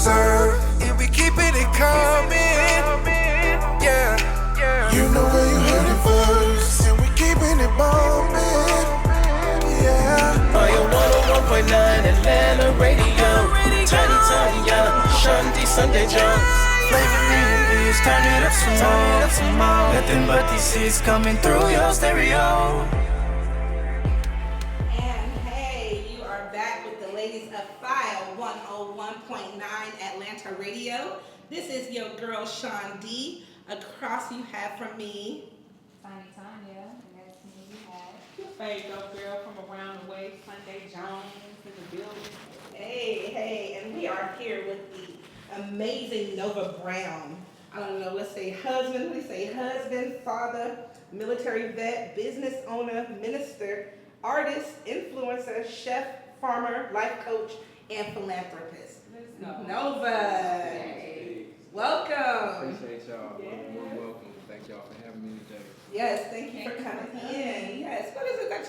deserve. And we keeping it coming. Yeah. You know where you heard it first. And we keeping it bumping. Yeah. Fiye 101.9 Atlanta Radio. Tiny Tanya, Shanti Sunday Jones. Flavor reviews, turn it up some more. Nothing but these hits coming through your stereo. And hey, you are back with the ladies of Fiye 101.9 Atlanta Radio. This is your girl Sean D. Across you have from me Tiny Tanya, and that's me you have. Your favorite girl from around the way, Sunday Jones in the building. Hey, and we are here with the amazing Nova Brown. I don't know, let's say husband, father, military vet, business owner, minister, artist, influencer, chef, farmer, life coach, and philanthropist. Nova. Hey. Welcome. Appreciate y'all. Yeah. Welcome. Thank y'all for having me today. Yes, thank you for coming in. Yes, what is it that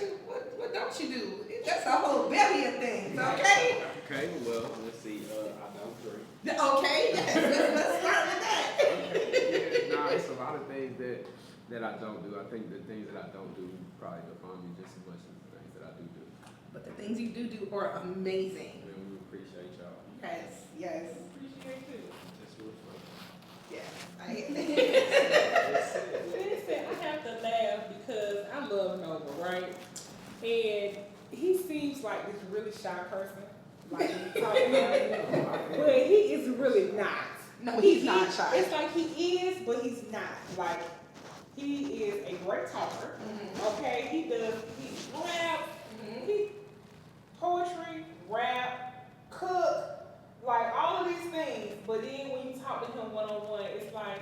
what don't you do? That's a whole belly of things, okay? Okay, well, let's see. I don't drink. Okay, yes, let's start with that. Yeah, nah, it's a lot of things that I don't do. I think the things that I don't do probably define me just as much as the things that I do. But the things you do are amazing. And we appreciate y'all. Yes. Appreciate you. Just real fun. Yes. Listen, I have to laugh because I love Nova, right? And he seems like this really shy person. Like when you talk about him. But he is really not. No, he's not shy. It's like he is, but he's not. Like, he is a great talker. Okay? He rap, he poetry, rap, cook, like all of these things. But then when you talk to him one-on-one, it's like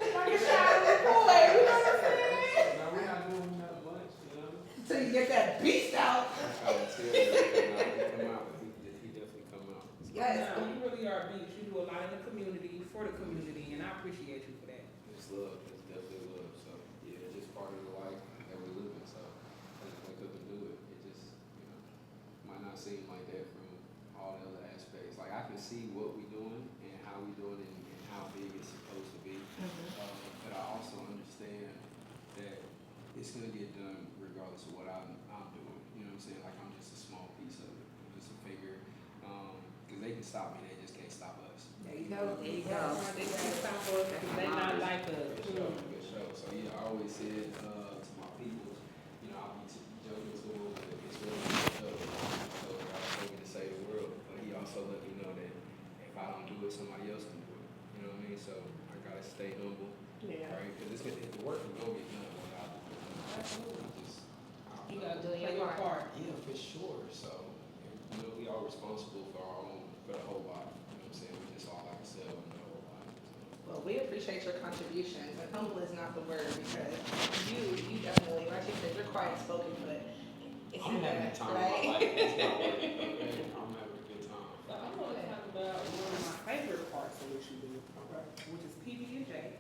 a shy little boy. You know what I'm saying? Now, we're not doing that much, you know? Until you get that beast out. I would tell you, he come out. He definitely come out. Yes. No, you really are a beast. You do a lot in the community, for the community, and I appreciate you for that. It's love. It's definitely love. So, yeah, it's just part of the life that we live in. So, I just wake up and do it. It just, might not seem like that from all the other aspects. Like, I can see what we doing and how we doing it and how big it's supposed to be. But I also understand that it's going to get done regardless of what I'm doing. You know what I'm saying? Like, I'm just a small piece of it. I'm just a figure. Because they can stop me. They just can't stop us. There you go. They can't stop us because they're not like us. Good show. So, yeah, I always said to my people, I'll be joking to them, but it's really a show. So, God told me to save the world. But he also let me know that if I don't do it, somebody else can do it. You know what I mean? So, I got to stay humble. Yeah. Right? Because the work is going to get done without it. You gotta Do play your your part. part. Yeah, for sure. So, we are responsible for the whole body. You know what I'm saying? We just all like a cell in the whole body. Well, we appreciate your contributions, and humble is not the word because you definitely, like you said, you're quiet spoken, but it's I'm in having there, a time of right? my life. It's not working. Okay? I'm having a good time. So I want to talk about one of my favorite parts of what you do, which is PB&J.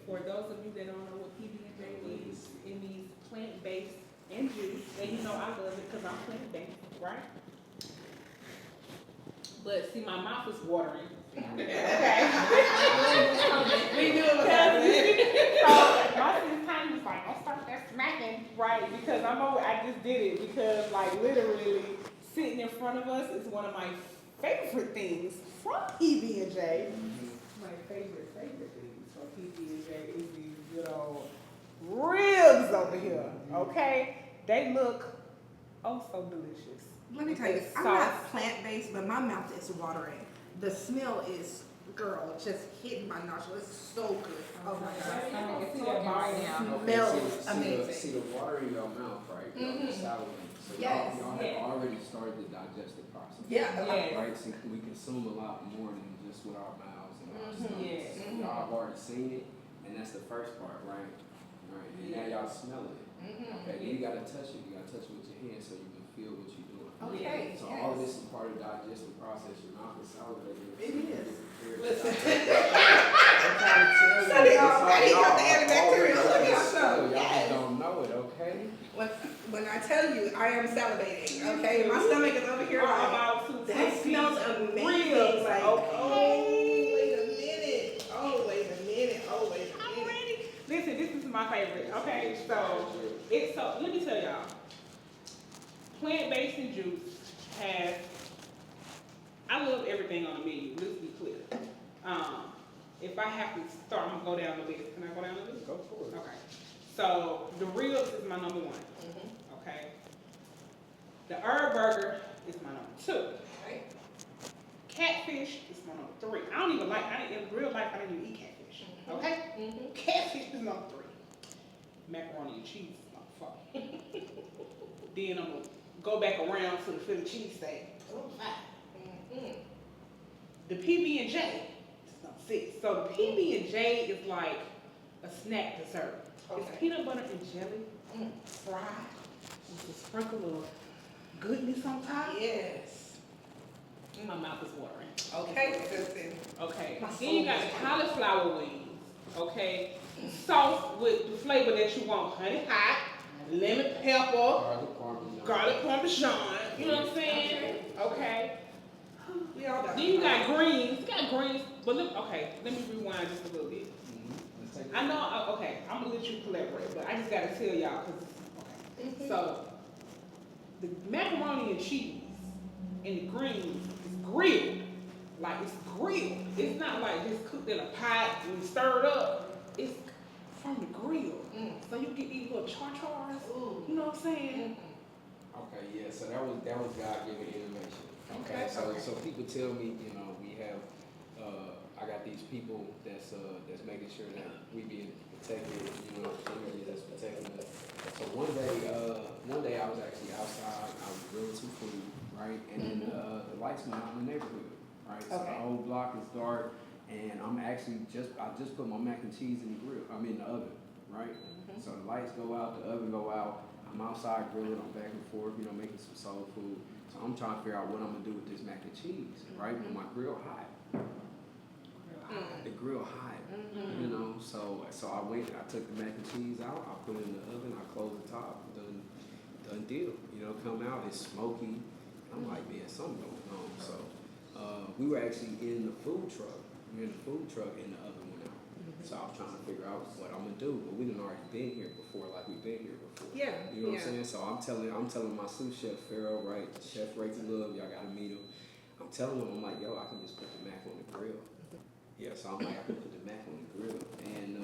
For those of you that don't know what PB&J is, it means plant-based and juice. And you know I love it because I'm plant-based, right? But see, my mouth is watering. Okay. We do it So my sister Tiny was like, "Don't start that smacking," right? Because I just did it because like literally sitting in front of us is one of my favorite things from PB&J. My favorite things from PB&J is these good old ribs over here. Okay, they look oh so delicious. Let me tell you, With I'm sauce. not plant-based, but my mouth is watering. The smell is, girl, just hitting my nostrils. It's so good. Oh my God. It smells Smells amazing. See the water in your mouth, right? Y'all salivating. So Yes. y'all have already started the digestive process. Yeah. Yes. Right? So we consume a lot more than just with our mouths and our stomachs. Yes. Y'all have already seen it, and that's the first part, right? Right. And now y'all smell it. Okay. Then you gotta touch it. You gotta touch it with your hands so you can feel what you're doing. Okay. So all of this is part of the digestive process. Your mouth is salivating. It is. Listen. Sonny already got the antibacterial. Look at us. Y'all Yes. just don't know it, okay? When I tell you, I am salivating. Okay, my stomach is over here. I'm Like, about to That smells amazing. Ribs, Like, okay. oh, wait a minute. Oh, wait a minute. Oh, wait a I'm minute. ready. Listen, this is my favorite. Okay, so let me tell y'all. Plant-based and juice has. I love everything on the menu. Let's be clear. If I have to start, I'm gonna go down the list. Can I go down the list? Go for it. Okay. So the ribs is my number one. Mm-hmm. Okay. The herb burger is my number two. Right. Catfish is my number three. I don't even like. In real life, I didn't even eat catfish. Okay. Mm-hmm. Catfish is number three. Macaroni and cheese is number four. Then I'm gonna go back around to the Philly cheesesteak. Mm-hmm. The PB&J is number six. So the PB&J is like a snack dessert. Okay. It's peanut butter and jelly, fried, with a sprinkle of goodness on top. Yes. My mouth is watering. Okay, listen. Okay. My Then you got soul the is cauliflower wings. Okay. Sauce with the flavor that you want: honey hot, lemon pepper, garlic parmesan. You know what I'm saying? Okay. We all got Then you got greens. You got greens, but look. Okay, let me rewind just a little bit. I know. Okay, I'm gonna let you collaborate, but I just gotta tell y'all because. Okay. So the macaroni and cheese and the greens is grilled. Like it's grilled. It's not like just cooked in a pot and stirred up. It's from the grill. So you get these little char-chars. Ooh. You know what I'm saying? Okay, yeah. So that was God-given innovation. Okay, okay. So people tell me, you know, we have. I got these people that's making sure that we being protected. You know, energy that's protecting us. So one day I was actually outside. I was grilling some food, right, and then the lights went out in the neighborhood. Right, so the whole block is dark, and I just put my mac and cheese in the grill. I'm in the oven, right? So the lights go out, the oven go out. I'm outside grilling, I'm back and forth, you know, making some soul food. So I'm trying to figure out what I'm gonna do with this mac and cheese, right? But my grill hot. The grill hot, you know. So I took the mac and cheese out, I put it in the oven, I closed the top, done deal. You know, come out, it's smoky. I'm like, man, something going on. So. We were actually in the food truck. We were in the food truck and the oven went out. So I was trying to figure out what I'm gonna do. But we done already been here before, like we've been here before. Yeah. You know what I'm saying? So I'm telling my sous chef Pharaoh, right? Chef Rachel Love, y'all gotta meet him. I'm telling him, I'm like, yo, I can just put the mac on the grill. Yeah, so I'm like, I can put the mac on the grill. And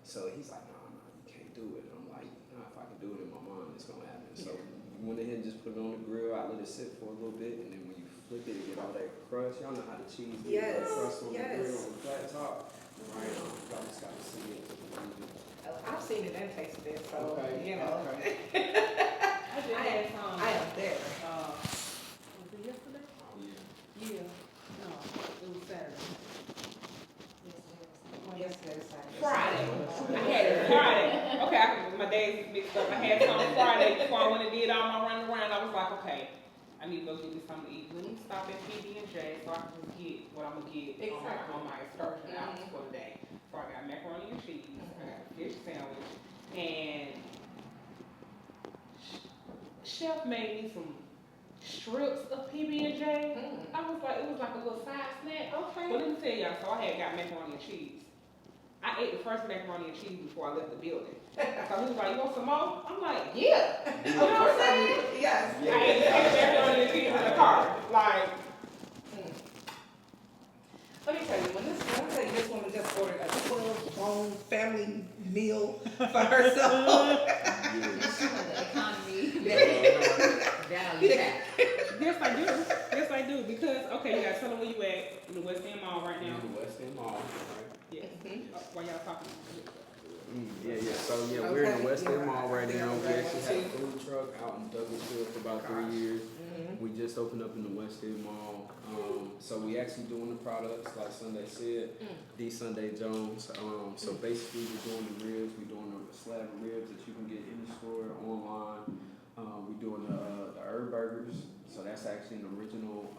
so he's like, no, you can't do it. And I'm like, nah, if I can do it in my mind, it's gonna happen. So we went ahead and just put it on the grill. I let it sit for a little bit, and then when you flip it and get all that crust, y'all know how the cheese get that crust on the grill on the flat top. Right, y'all just gotta see it. I've seen it and tasted it, so Okay, you know. okay. I just had some. I am there. Was it yesterday? Oh yeah. Yeah. No, it was Saturday. Yesterday, Saturday. Friday. I had it Friday. Okay, my days mixed up. I had some Friday before I went and did all my running around. I was like, okay, I need to go get me something to eat. Let me stop at PB&J so I can just get what I'm gonna get on my excursion out for the day. So I got macaroni and cheese, I got a fish sandwich, and Chef made me some strips of PB&J. I was like, it was like a little side snack. Okay. But let me tell y'all, so I had got macaroni and cheese. I ate the first macaroni and cheese before I left the building. So he was like, you want some more? I'm like, yeah. You know what I'm saying? Yes. I ate the second macaroni and cheese in the car. Like, Let me tell you, when I tell you this woman just ordered a 12-bone family meal for herself. The economy. Value that. yes I do. Yes I do. Because, okay, you gotta tell them where you at in the West End Mall right now. In the West End Mall, right? Yeah. While y'all talking. Yeah. So we're in the West End Mall right now. We actually had a food truck out in Douglasville for about 3 years. We just opened up in the West End Mall. So we actually doing the products like Sunday said, the Sunday Jones. So basically we're doing the ribs. We're doing a slab of ribs that you can get in the store, online. We're doing the herb burgers. So that's actually an original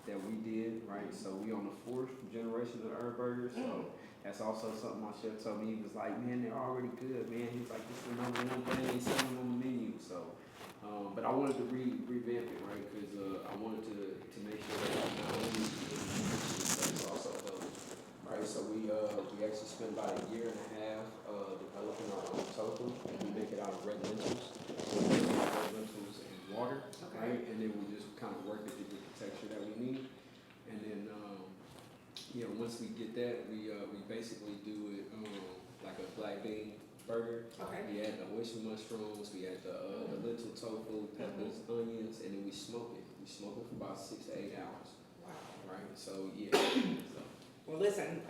that we did, right? So we on the 4th generation of the herb burgers. So that's also something my chef told me. He was like, man, they're already good, man. He's like, this is the #1 thing they selling on the menu. So But I wanted to revamp it, right? Because I wanted to make sure that not only but it's also healthy, right? So we actually spent about a year and a half developing our own tofu. We make it out of red lentils, and water, right? And then we just kind of work it to get the texture that we need. And then once we get that, we basically do it like a black bean burger. Okay. We add the oyster mushrooms, we add the lentil tofu, peppers, onions, and then we smoke it. We smoke it for about 6 to 8 hours. Wow. Right? So yeah. So. Well, listen,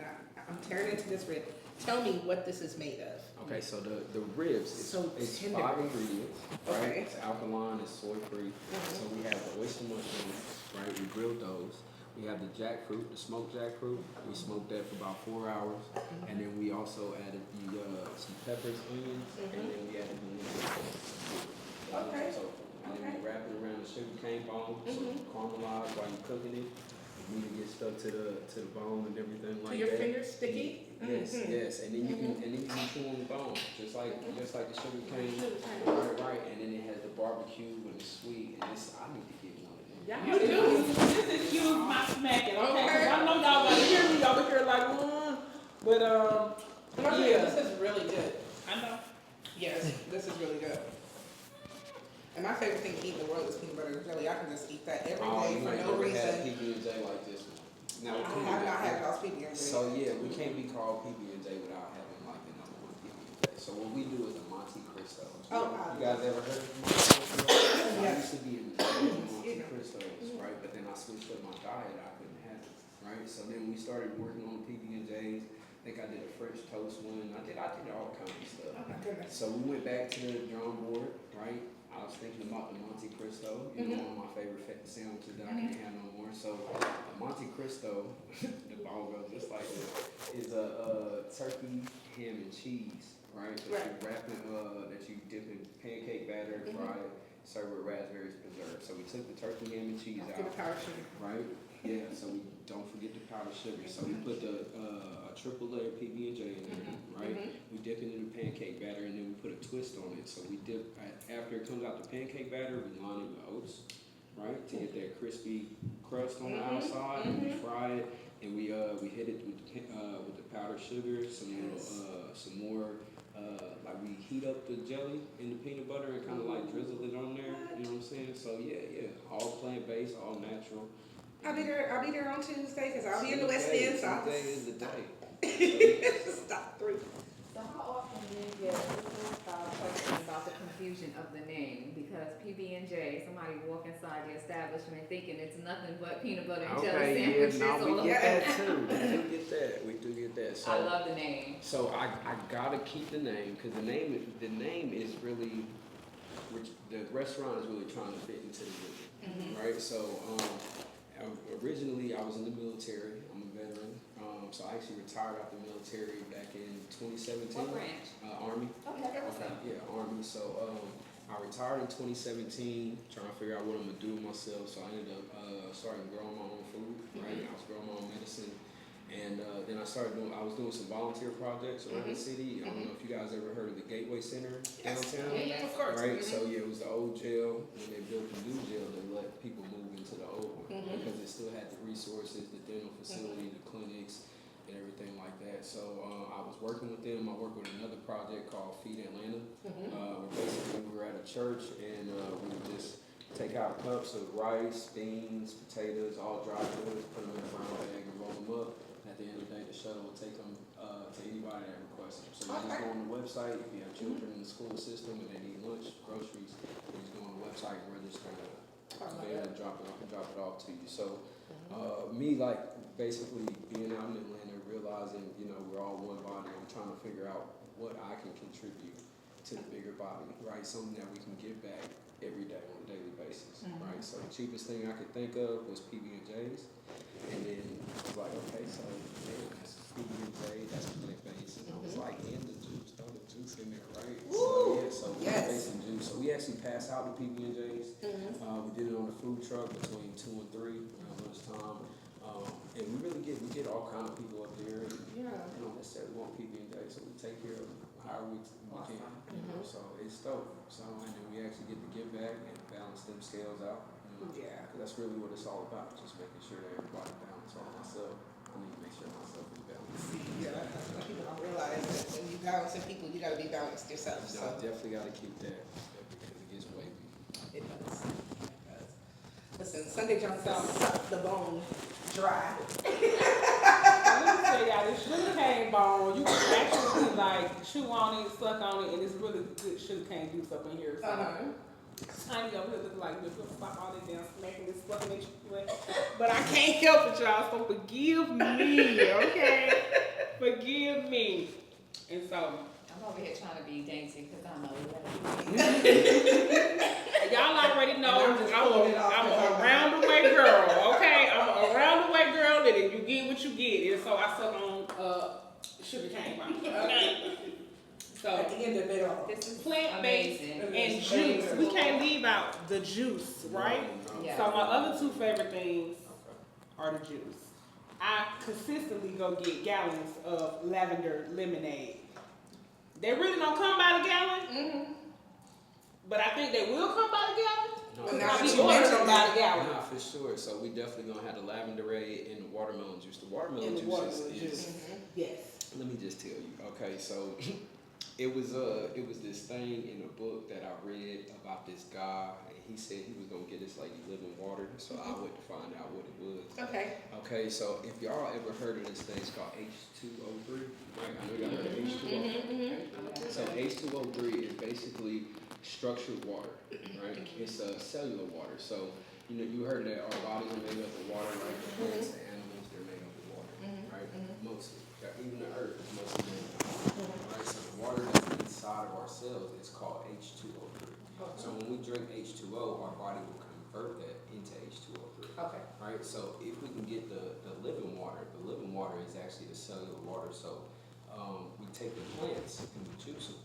I'm tearing into this rib. Tell me what this is made of. Okay, so the ribs, it's tender. 5 ingredients, right? Okay. It's alkaline, it's soy free. So we have the oyster mushrooms, right? We grilled those. We have the jackfruit, the smoked jackfruit. We smoked that for about 4 hours. And then we also added some peppers, onions, and then we added the Okay. And then we wrap it around the sugar cane bone, so it caramelized while you're cooking it. You need to get stuck to the bone and everything like that. So your fingers sticky? Yes, and then you can chew on the bone, just like the sugar cane. Right, and then it has the barbecue and the sweet, and I need to get one of them. You do. This is you my smacking, okay? 'Cause I know y'all gotta hear me over here like, but yeah. This is really good. I know. Yes, this is really good. And my favorite thing to eat in the world is peanut butter and jelly. I can just eat that every day you for ain't no never reason. had PB&J like this one. Now, I have not had y'all's PB&J. So yeah, we can't be called PB&J without having like the number one PB&J. So what we do is a Monte Cristo. You guys ever heard of Monte Cristo? I used to be in Monte Cristos, right? But then I switched up my diet. I couldn't have it, right? So then we started working on PB&Js. I think I did a French toast one. I did all kinds of stuff. Oh my goodness. So we went back to the drawing board, right? I was thinking about the Monte Cristo, one of my favorite sandwiches that I can't have no more. So the Monte Cristo, the bone goes just like this, is a turkey, ham, and cheese, right? That you wrap in, that you dip in pancake batter, fry it, serve with raspberries preserved. So we took the turkey, ham, and cheese out, right? Yeah. So we don't forget the powdered sugar. So we put the triple layer PB&J in there, right? We dip it in the pancake batter and then we put a twist on it. So we dip, after it comes out the pancake batter, we line it with oats, right? To get that crispy crust on the outside, and we fry it, and we hit it with the powdered sugar, some more, like we heat up the jelly in the peanut butter and kind of like drizzle it on there, you know what I'm saying? So yeah, all plant-based, all natural. I'll be there on Tuesday because I'll be in the West End. So Tuesday is the day. stop through. So how often do you get questions about the confusion of the name? Because PB&J, somebody walk inside the establishment thinking it's nothing but peanut butter and jelly sandwiches. We get that too. We do get that. So, I love the name. So I gotta keep the name because the name is really, which the restaurant is really trying to fit into the movie, right? So originally I was in the military. I'm a veteran. So I actually retired out the military back in 2017. What branch? Army. Okay. Yeah, Army. So I retired in 2017, trying to figure out what I'm gonna do with myself. So I ended up starting growing my own food. Right, I was growing my own medicine, and then I was doing some volunteer projects around the city. I don't know if you guys ever heard of the Gateway Center downtown. Of course. Right. So yeah, it was the old jail. When they built the new jail, they let people move into the old one because it still had the resources, the dental facility, the clinics, and everything like that. So I was working with them. I worked with another project called Feed Atlanta. Basically, we were at a church and we would just take out cups of rice, beans, potatoes, all dry goods, put them in a brown bag and roll them up. And at the end of the day, the shuttle would take them to anybody that requests them. So you just go on the website. If you have children in the school system and they need lunch, groceries, you just go on the website and register and drop it off to you. So me, like, basically being out in Atlanta, realizing, we're all one body. I'm trying to figure out what I can contribute to the bigger body, right? Something that we can give back every day on a daily basis, right? So the cheapest thing I could think of was PB&Js, and then I was like, okay, so that's PB&J, that's plant-based, and I was like, and the juice, throw the juice in there, right? So plant-based and juice. So we actually passed out the PB&Js. We did it on the food truck between 2 and 3 around lunchtime. And we get all kind of people up there. And, they don't necessarily want PB&J, so we take care of however we can. You know, so it's dope. So and then we actually get to give back and balance them scales out. Yeah. 'Cause that's really what it's all about. Just making sure that everybody balance all myself. I need to make sure myself is balanced. Yeah, some people don't realize that when you balancing people, you gotta be balanced yourself, So so. I definitely got to keep that because it gets wavy. It does. It does. Listen, Sunday Jones suck the bone dry. Let me tell y'all, this sugar cane bone, you can actually like chew on it, suck on it, and it's really good sugar cane juice up in here. So, Tiny over here look like you're gonna stop all that damn smacking this fucking at you. But I can't help it, y'all, so forgive me, okay? Forgive me. And so, I'm over here trying to be dainty because I know that. y'all already know And I'm just pulling it off I'm because a I'm- round the way girl, okay? I'm a round the way girl, and then you get what you get. And so I suck on sugar cane bone, okay? So, At the end of it all. This is plant-based amazing. and juice. We can't leave out the juice, right? Yeah. So my other two favorite things are the juice. I consistently go get gallons of lavender lemonade. They really don't come by the gallon, but I think they will come by the gallon. Well, now I that be you ordering mention them by the Nah, gallon. for sure. So we definitely gonna have the lavender and the watermelon juice. The watermelon And the juice watermelon is juice. Yes. let me just tell you. Okay, so it was this thing in a book that I read about this guy, and he said he was gonna get this lady living water. So I went to find out what it was. Okay. Okay, so if y'all ever heard of this thing, it's called H2O3. Right? I know y'all heard of H2O. So H2O3 is basically structured water, right? It's cellular water. So you heard that our bodies are made up of water, right? The plants, the animals, they're made up of water, right? Mostly. Even the earth is mostly made up of water, right? So the water that's inside of our cells is called H2O3. So when we drink H2O, our body will convert that into H2O3. Okay. Right, so if we can get the living water is actually the cellular water. So we take the plants and we juice them,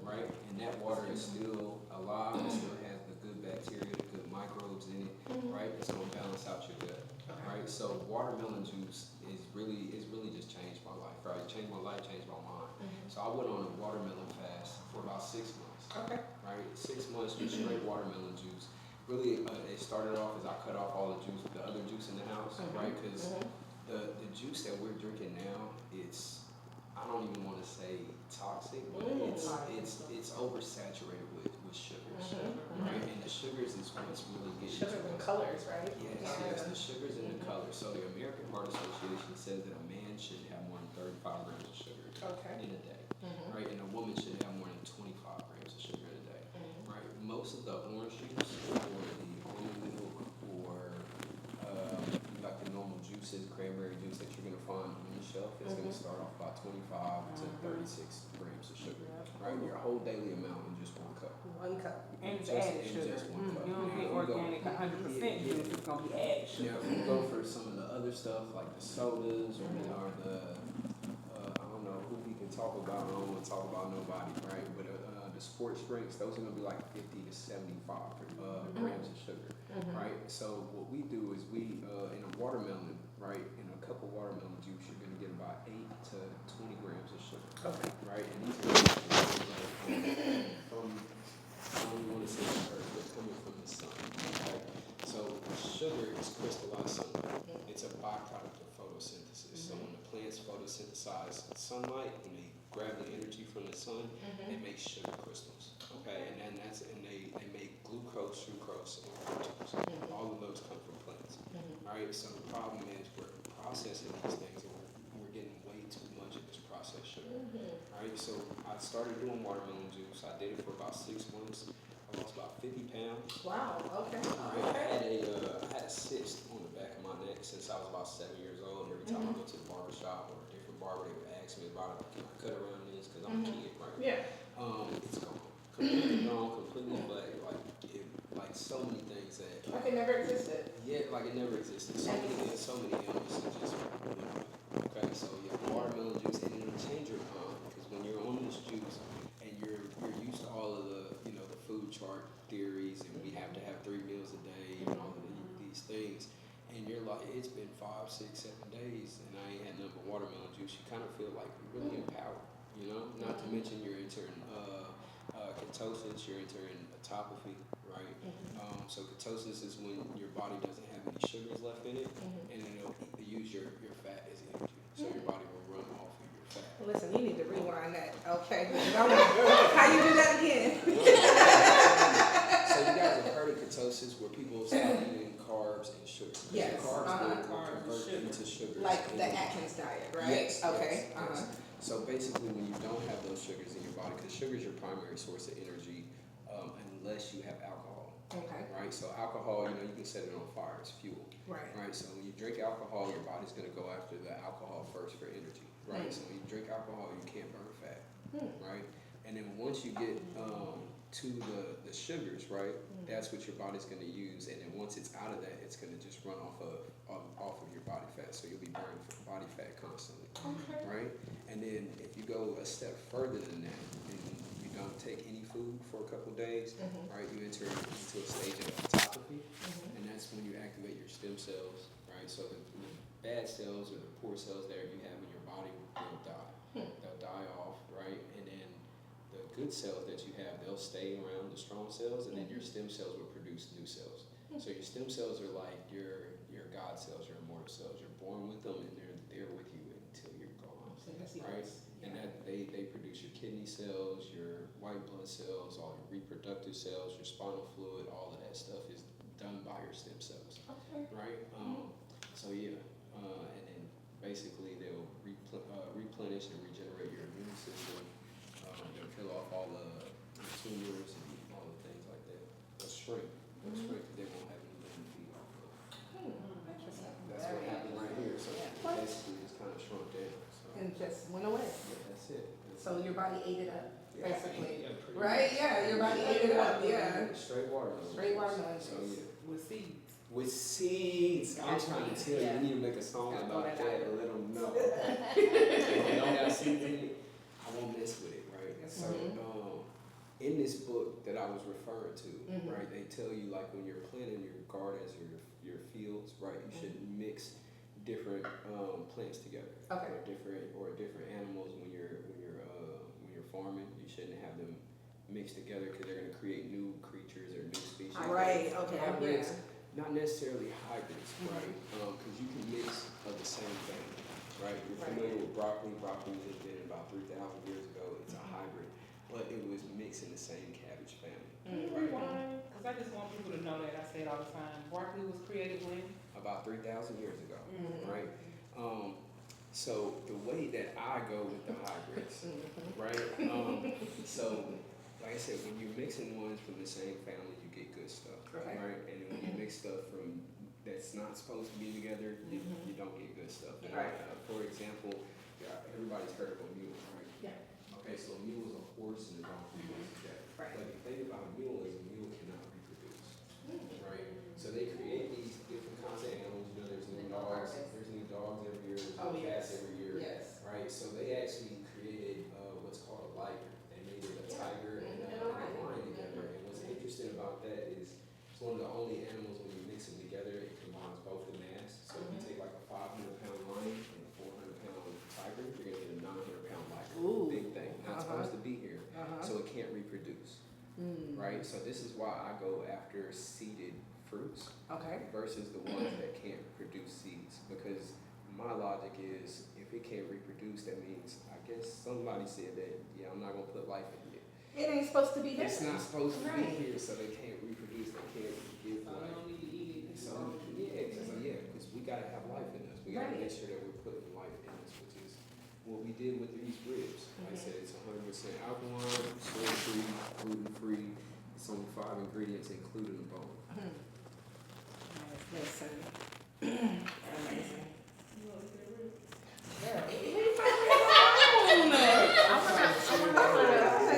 right? And that water is still alive. It still has the good bacteria, the good microbes in it, right? It's gonna balance out your gut, right? So watermelon juice is really just changed my life, right? Changed my life, changed my mind. So I went on a watermelon fast for about 6 months. Okay. Right, 6 months just straight watermelon juice. Really, it started off as I cut off all the juice, the other juice in the house, right? Because the juice that we're drinking now, I don't even want to say toxic, but it's oversaturated with sugars, right? And the sugars is what's really getting Sugar and colors, right? Yes, the sugars and the colors. So the American Heart Association says that a man should have more than 35 grams of sugar in a day, right? And a woman should have more than 25 grams of sugar in a day, right? Most of the orange juice or the almond milk or like the normal juices, cranberry juice that you're gonna find on the shelf is gonna start off by 25 to 36 grams of sugar, right? Your whole daily amount in just 1 cup. 1 cup. And it's Just- added in sugar. just 1 cup. You don't Now, get if you go- organic 100% juice, it's gonna be added sugar. Now, if you go for some of the other stuff like the sodas or the I don't know who we can talk about. I don't want to talk about nobody, right? But the sports drinks, those are gonna be like 50 to 75 grams of sugar, right? So what we do is we in a watermelon, right? In a cup of watermelon juice, you're gonna get about 8 to 20 grams of sugar, right? And these are from I don't even want to say the earth, but coming from the sun, okay? So sugar is crystallized sunlight. It's a byproduct of photosynthesis. So when the plants photosynthesize sunlight, when they grab the energy from the sun, they make sugar crystals. Okay, and then they make glucose, sucrose, and fructose. All of those come from plants. All right. So the problem is we're processing these things, and we're getting way too much of this processed sugar. All right. So I started doing watermelon juice. I did it for about 6 months. I lost about 50 pounds. Wow, okay. Right. I had a cyst on the back of my neck since I was about 7 years old. And every time I go to the barber shop or a different barber, they would ask me about it. Can I cut around this? Because I'm a kid, right? Yeah. It's gone. Completely gone, completely black. Like so many things that. Like it never existed. Yeah, like it never existed. So many illnesses just went away. Okay, so yeah, watermelon juice, and it'll change your mind because when you're on this juice and you're used to all of the the food chart theories, and we have to have 3 meals a day and all of these things, and you're like, it's been 5, 6, 7 days and I ain't had nothing but watermelon juice. You kind of feel like you're really empowered. you know. Not to mention you're entering ketosis, you're entering autophagy, right? So ketosis is when your body doesn't have any sugars left in it, and it'll use your fat as energy. So your body will run off of your fat. Listen, you need to rewind that, okay? How you do that again? So you guys have heard of ketosis where people start eating carbs and sugar. Yes. So carbs will Carbs and convert into sugars. Like the Atkins diet, right? Yes. Okay. Yes. So basically, when you don't have those sugars in your body, because sugar is your primary source of energy, unless you have alcohol. Okay. Right. So alcohol, you know, you can set it on fire. It's fuel. Right. Right. So when you drink alcohol, your body's going to go after the alcohol first for energy. Right. So when you drink alcohol, you can't burn fat. Right. And then once you get to the sugars, right, that's what your body's going to use. And then once it's out of that, it's going to just run off of your body fat. So you'll be burning body fat constantly. Okay. Right. And then if you go a step further than that, and you don't take any food for a couple days, right, you enter into a stage of autophagy, and that's when you activate your stem cells, right? So the bad cells or the poor cells there you have in your body will die. They'll die off, right? And then the good cells that you have, they'll stay around, the strong cells, and then your stem cells will produce new cells. So your stem cells are like your God cells, your immortal cells. You're born with them, and they're there with you until you're gone, right? And that they produce your kidney cells, your white blood cells, all your reproductive cells, your spinal fluid, all of that stuff is done by your stem cells, right? So yeah, and then basically they'll replenish and regenerate your immune system. They'll kill off all the tumors and all the things like that. They'll shrink. They'll shrink because they won't have anything to feed off of. That's what happened right here. So basically it's kind of shrunk down. So. And just went away. Yeah, that's it. So your body ate it up, Yeah, basically. yeah, pretty Right? much. Yeah, your body ate it up. Yeah. Straight watermelon. Straight watermelon So juice. yeah. With seeds. With seeds. I'm trying to tell you, we need to make a song Gotta about throw that that and let them know. If they don't got seeds in it, I won't mess with it, right? So in this book that I was referring to, right, they tell you like when you're planting your gardens or your fields, right, you should mix different plants together. Okay. Or different animals when you're farming. You shouldn't have them mixed together because they're going to create new creatures or new species. Right. Okay. Hybrids, Yeah. not necessarily hybrids, right? Because you can mix of the same thing, right? You're familiar with broccoli. Broccoli was invented about 3,000 years ago. It's a hybrid, but it was mixed in the same cabbage family. Rewind, because I just want people to know that I say it all the time. Broccoli was created when? About 3,000 years ago, right? So the way that I go with the hybrids, right? So like I said, when you're mixing ones from the same family, you get good stuff, right? And then when you mix stuff from that's not supposed to be together, you don't get good stuff. And for example, everybody's heard of a mule, right? Yeah. Okay, so a mule is a horse and a donkey mixed together. Right. But the thing about a mule is a mule cannot reproduce, right? So they create these different kinds of animals. You know, there's new dogs every year, there's new cats every year, right? So they actually created what's called a liger. They made it a tiger and a lion together. And what's interesting about that is it's one of the only animals when you mix them together, it combines both the mass. So if you take like a 500-pound lion and a 400-pound tiger, you're gonna get a 900-pound liger. Ooh. Big thing, not supposed to be here, so it can't reproduce. Right, so this is why I go after seeded fruits versus the ones that can't produce seeds, because my logic is if it can't reproduce, that means I guess somebody said that I'm not gonna put life in it. It ain't supposed to be there. It's not supposed to be here, so they can't reproduce. They can't give I life. don't need to eat it. So because we gotta have life in us. We gotta make sure that we're putting life in us, which is what we did with these ribs. Like I said, it's 100% alkaline, soy-free, gluten-free. It's only 5 ingredients, including the bone. Listen. Amazing.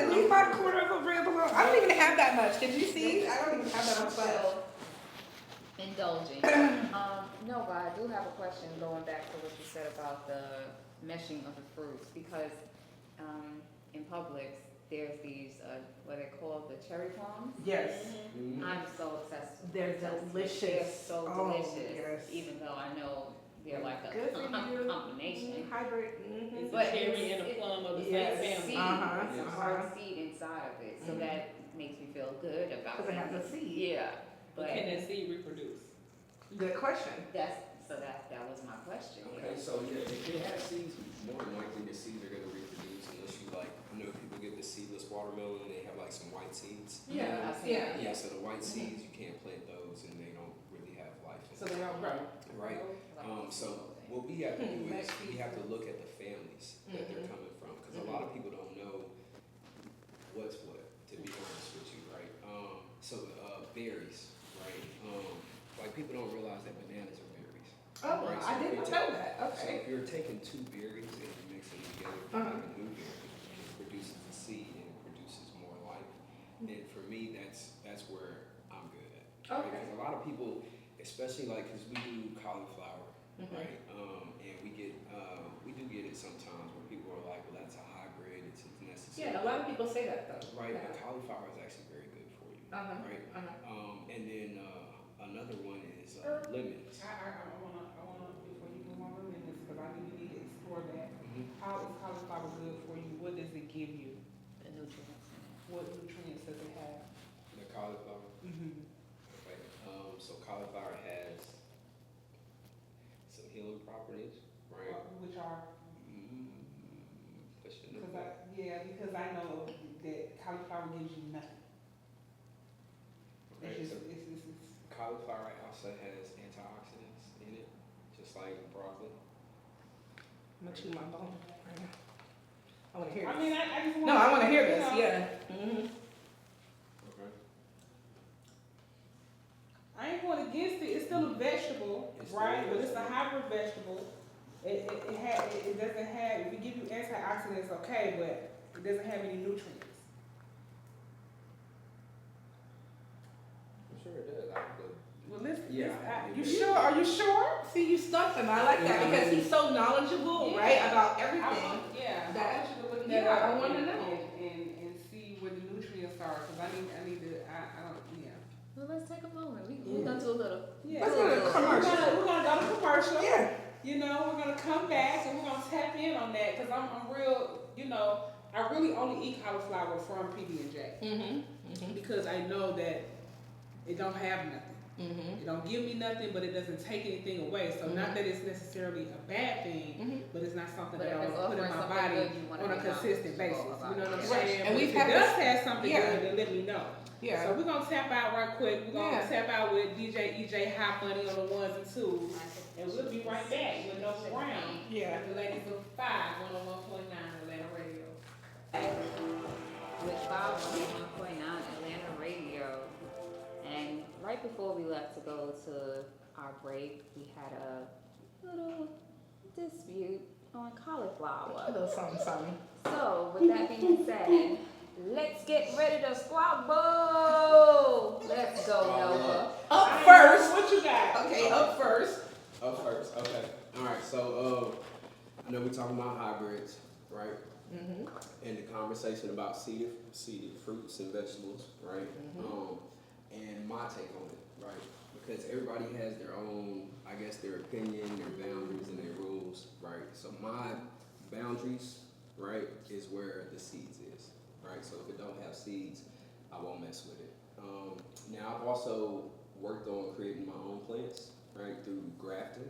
Leave my quarter of a rib alone. I don't even have that much. Did you see? I don't even have that much left. Indulging. No, but I do have a question going back to what you said about the meshing of the fruits, because in Publix there's these what they call the cherry plums. Yes. Mm-hmm. I'm so obsessed with They're them. delicious. They're so Oh, delicious. yes. Even though I know they're like a Good for you. combination. Hybrid. It's But the cherry and the plum of the Yes. same Seed, family. it's a hard seed inside of it, so that makes me feel good about Because it has a seed. Yeah, But but can that seed reproduce? Good question. that was my question. Okay, so yeah, if it has seeds, more than likely the seeds are gonna reproduce unless you like, you know, people get the seedless watermelon and they have like some white seeds. Yeah. I've seen Yeah. Yeah, so the white seeds, you can't plant those and they don't really have life in So them. they don't grow. Right. Like So what we have to do is Back we have to look at the families that they're coming from, because a lot of people don't know what's what, to be honest with you, right? Berries, right? Like people don't realize that bananas are berries. Oh, Right, so I did if not you're know that. So Okay. if you're taking two berries and you mix them together, you make a new berry, and it produces a seed and it produces more life, then for me, that's where I'm good at. Right? Okay. Because a lot of people, especially like, because we do cauliflower, right? And we do get it sometimes where people are like, well, that's a hybrid, it's necessary. Yeah, a lot of people say that though. Right, Yeah. but cauliflower is actually very good for you. Right? And then another one is lemons. I wanna, before you move on to lemons, because I think we need to explore that. How is cauliflower good for you? What does it give you? the nutrients. What nutrients does it have? The cauliflower. Okay. So cauliflower has some healing properties, right? Which are, Question because number. because I know that cauliflower gives you nothing. Okay, It's so just, it's cauliflower also has antioxidants in it, just like broccoli. I'm gonna chew my bone right now. I want to hear I this. mean, I just want. No, I want to hear this. know, Yeah. Okay. I ain't going against it. It's still a vegetable, It's still right? a But it's a vegetable. hybrid vegetable. It doesn't have. If we give you antioxidants, okay, but it doesn't have any nutrients. I'm sure it does. Well, listen. Yeah, You it sure? Are you sure? See, you stumped him. I like that because he's so knowledgeable, right, about everything. Yeah. That- I want you to look yeah, that up. I wanna and- know. and see where the nutrients are, because I need to. I don't. Yeah. Well, let's take a moment. We're gonna do a little. Yeah. Let's go to We're commercial. gonna go to commercial. Yeah. You know, we're gonna come back and we're gonna tap in on that because I'm real. You know, I really only eat cauliflower from PB&J because I know that it don't have nothing. It don't give me nothing, but it doesn't take anything away. So not that it's necessarily a bad thing, but it's not something But that if I it's want to put in offering my something body good, you wanna on a be consistent basis. knowledgeable You know what I'm about it. saying? And But we've if had it does this- have something yeah. good, then let me know. Yeah. So we're gonna tap out right quick. We're gonna Yeah. tap out with DJ EJ Hot Money on the ones and twos. And we'll be right back with Nova Brown. Yeah. The ladies of 5 101.9 Atlanta Radio. With 511.9 Atlanta Radio. And right before we left to go to our break, we had a little dispute on A cauliflower. little something. So, with that being said, let's get ready to squabble. Let's go, Nova. Up first. What you got? Okay, up first. Up first, okay. All right, so I know we're talking about hybrids, right? And the conversation about seeded fruits and vegetables, right? And my take on it, right? Because everybody has their own, I guess, their opinion, their boundaries, and their rules, right? So my boundaries, right, is where the seeds is, right? So if it don't have seeds, I won't mess with it. Now I've also worked on creating my own plants, right, through grafting.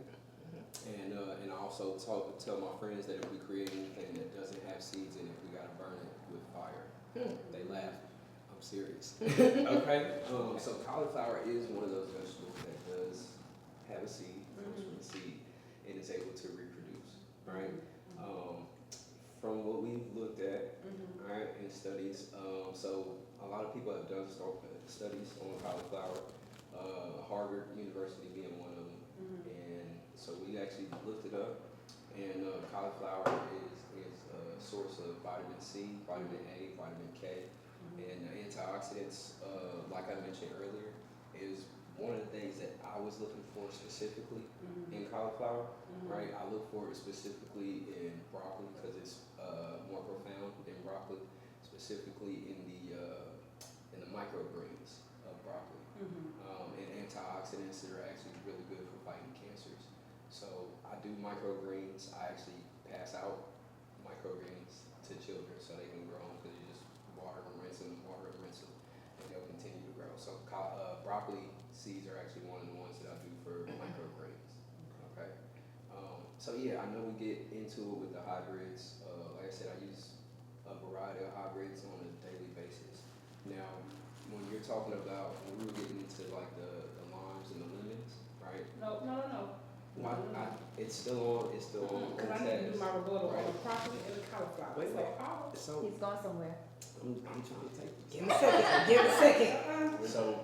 And I also tell my friends that if we create anything that doesn't have seeds in it, we gotta burn it with fire. They laugh. I'm serious. Okay. So cauliflower is one of those vegetables that does have a seed, comes from a seed, and is able to reproduce. Right. From what we've looked at, right, in studies, so a lot of people have done studies on cauliflower. Harvard University being one of them. And so we actually looked it up, and cauliflower is a source of vitamin C, vitamin A, vitamin K, and antioxidants, like I mentioned earlier, is one of the things that I was looking for specifically in cauliflower, right? I look for it specifically in broccoli because it's more profound than broccoli, specifically in the microgreens of broccoli. And antioxidants that are actually really good for fighting cancers. So I do microgreens. I actually pass out microgreens to children so they can grow them because you just water and rinse them, and they'll continue to grow. So broccoli seeds are actually one of the ones that I do for microgreens. Okay. So yeah, I know we get into it with the hybrids. Like I said, I use a variety of hybrids on a daily basis. Now, when you're talking about, when we were getting into like the limes and the lemons, right? No. It's still on. Because I need to do my rebuttal on the broccoli and the cauliflower. Wait. So, He's going somewhere. I'm trying to take Give me a second. Give me a second. So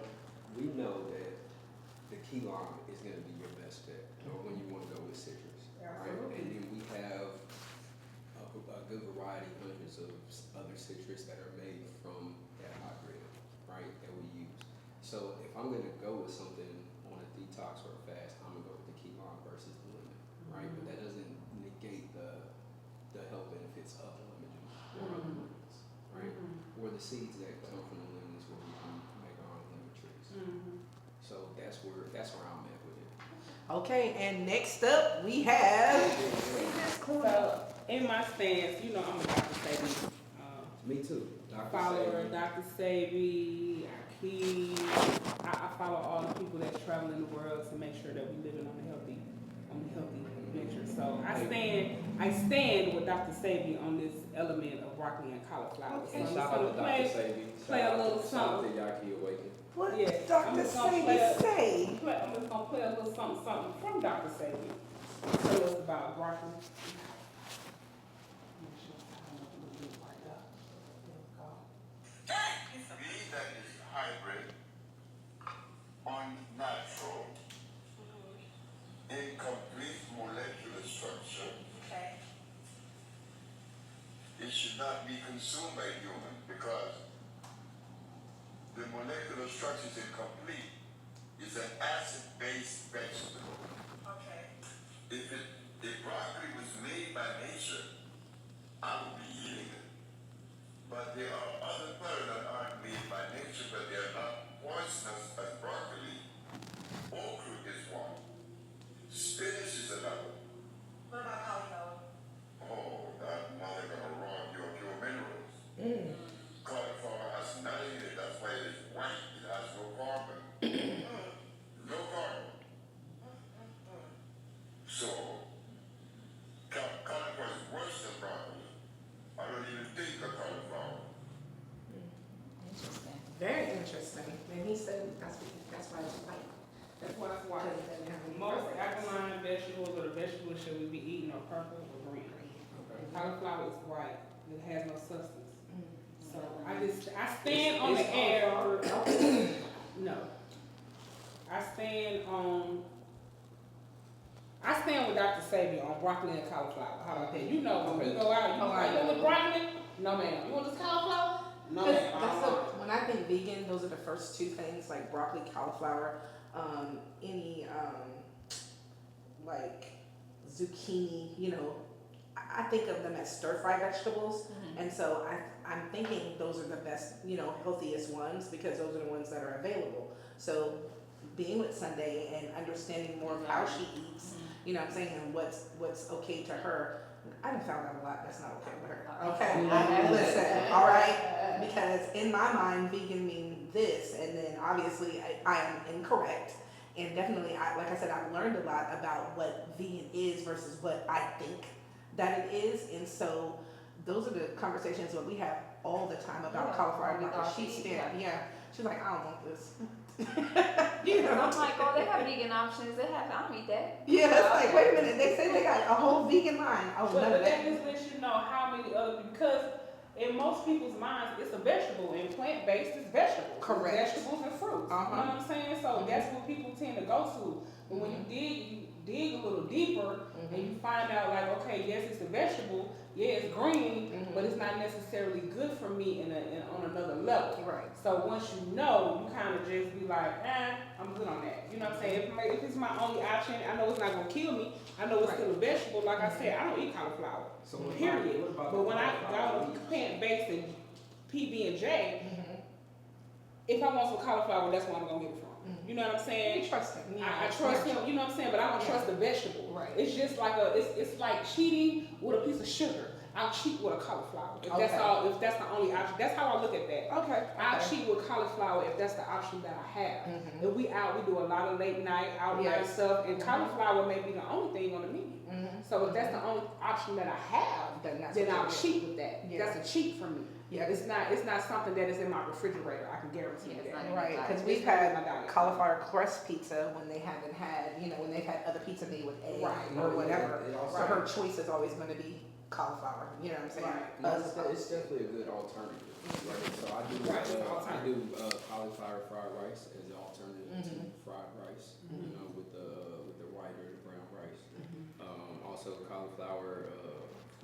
we know that the key lime is going to be your best bet, when you want to go with citrus, right? Absolutely. And then we have a good variety, hundreds of other citrus that are made from that hybrid, right? That we use. So if I'm going to go with something on a detox or a fast, I'm going to go with the key lime versus the lemon, right? But that doesn't negate the health benefits of the lemon juice or other lemons, right? Or the seeds that come from the lemons where we can make our own lemon trees. So that's where I'm at with it. Okay, and next up we have. so in my stance, you know, I'm a Dr. Sabi Me too. Dr. follower. Sabi. Dr. Sabi, I follow all the people that travel in the world to make sure that we living on a healthy picture. So I stand with Dr. Sabi on this element of broccoli and cauliflower. Okay. So I'm Shout just out to gonna Dr. Sabi. play a little Shout out to something. Yaki Awaken. What Yeah, did I'm Dr. just gonna Sabi play say? I'm just gonna play a little something from Dr. Sabi. Tell us about broccoli. Being that is hybrid, unnatural, incomplete molecular structure, it should not be consumed by human because the molecular structure is incomplete. It's an acid-based vegetable. If broccoli was made by nature, I would be eating it. But there are other plants that aren't made by nature, but they are not poisonous as broccoli. Okra is one. Spinach is another. What about cauliflower? Oh, that mother gonna rob you of your minerals. Cauliflower has nothing in it, that's why it is white. It has no carbon. No carbon. So, cauliflower is worse than broccoli. I don't even think of cauliflower. Interesting. Very interesting. And he said that's why it's white. That's why it's white. Because it doesn't have any Most purpose. alkaline vegetables or the vegetables should we be eating are purple or green. Cauliflower is white. It has no substance. So I stand on the air. No. I stand with Dr. Sabi on broccoli and cauliflower. How about that? You know, when we go out, you want broccoli? No ma'am. You want this cauliflower? No ma'am. When I think vegan, those are the first two things, like broccoli, cauliflower, any like zucchini, you know, I think of them as stir-fry vegetables. And so I'm thinking those are the best, you know, healthiest ones because those are the ones that are available. So being with Sunday and understanding more of how she eats, you know what I'm saying, and what's okay to her. I done found out a lot that's not okay with her. Okay, listen, all right, because in my mind, vegan means this, and then obviously I am incorrect, and definitely, like I said, I've learned a lot about what vegan is versus what I think that it is, and so those are the conversations that we have all the time about cauliflower. She's like, I don't want this. You know? I'm like, oh, they have vegan options. I don't eat that. Yeah, it's like, wait a minute, they say they got a whole vegan line. Oh, But none of that that. just lets you know how many other, because in most people's minds, it's a vegetable, and plant-based is vegetables. Correct. It's vegetables and fruits. You know what I'm saying? So that's what people tend to go to. But when you dig a little deeper, and you find out like, okay, yes, it's a vegetable, yeah, it's green, but it's not necessarily good for me on another level. Right. So once you know, you kind of just be like, I'm good on that. You know what I'm saying? If it's my only option, I know it's not gonna kill me. I know it's still a vegetable. Like I said, I don't eat cauliflower. So what Period. about But when I cauliflower? go with plant-based and PB&J, if I want some cauliflower, that's where I'm gonna get it from. You know what I'm saying? You trust him. I trust him, you know what I'm saying? But I don't trust the vegetable. Right. It's just like it's like cheating with a piece of sugar. I'll cheat with a cauliflower. If that's the only option. That's how I look at that. Okay. I'll cheat with cauliflower if that's the option that I have. If we out, we do a lot of late night, out night stuff, and cauliflower may be the only thing on the menu. So if that's the only option that I have, then I'll cheat with that. That's a cheat for me. Yeah. It's not something that is in my refrigerator. I can guarantee Yeah, that. Right, because It's we've not in had my diet. cauliflower crust pizza when they haven't had, when they've had other pizza made with egg or whatever. It also- So her choice is always going to be cauliflower. You know what I'm saying? Right. No, it's definitely a good alternative. Right? So I do cauliflower fried rice as an alternative to fried rice. With the white or the brown rice. Also cauliflower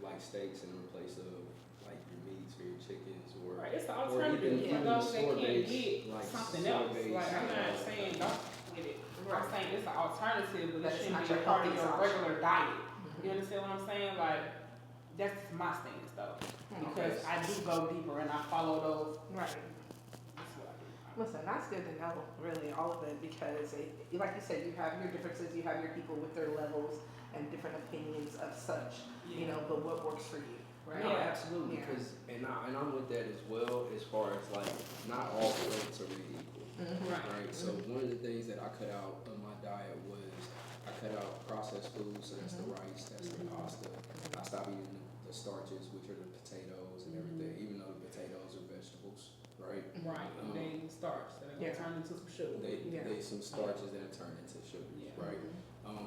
like steaks in place of like your meats or your chickens or Right, it's the alternative for those that can't get something else. Like I'm not saying don't get it. I'm saying it's an alternative, but it shouldn't be a part of your regular diet. You understand what I'm saying? Like that's my stance though, because I do go deeper and I follow those. Right. That's what I do. Listen, that's good to know, really, all of it, because like you said, you have your differences, you have your people with their levels and different opinions of such, but what works for you, right? No, absolutely. Yeah. Because and I'm with that as well. As far as like, not all plates are really equal, right? So one of the things that I cut out of my diet was I cut out processed foods. So that's the rice, that's the pasta. I stopped eating the starches, which are the potatoes and everything. Even though the potatoes are vegetables, right? Right, they starch that are gonna turn into some sugar. They some starches that turn into sugars, right?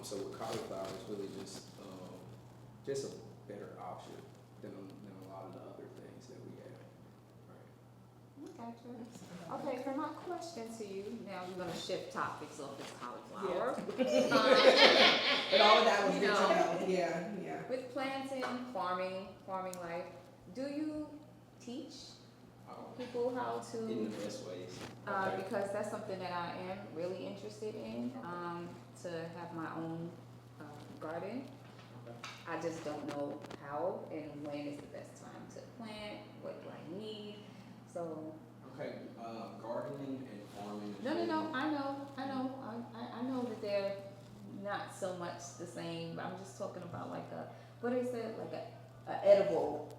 So with cauliflower, it's really just a better option than a lot of the other things that we have, right? Gotcha. Okay, for my question to you, now we're gonna shift topics off this cauliflower. But all of that was You good to know. know. Yeah. With planting, farming life, do you teach people how to? In the best ways. Because that's something that I am really interested in, to have my own garden. I just don't know how and when is the best time to plant, what do I need, so. Okay, gardening and farming. No, I know that they're not so much the same, but I'm just talking about like what is it, like a edible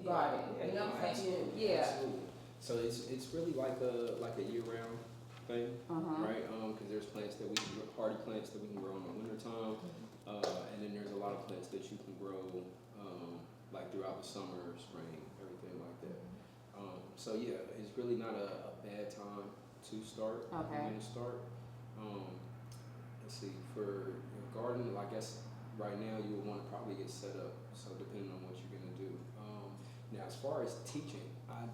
garden, you know what I'm saying? Absolutely. Yeah. Absolutely. So it's really like a year-round thing, right? Because there's plants that we can grow, hardy plants that we can grow in the wintertime, and then there's a lot of plants that you can grow like throughout the summer, spring, everything like that. So yeah, it's really not a bad time to start. Okay. When to start. Let's see, for your garden, I guess right now you would want to probably get set up. So depending on what you're gonna do. Now as far as teaching, I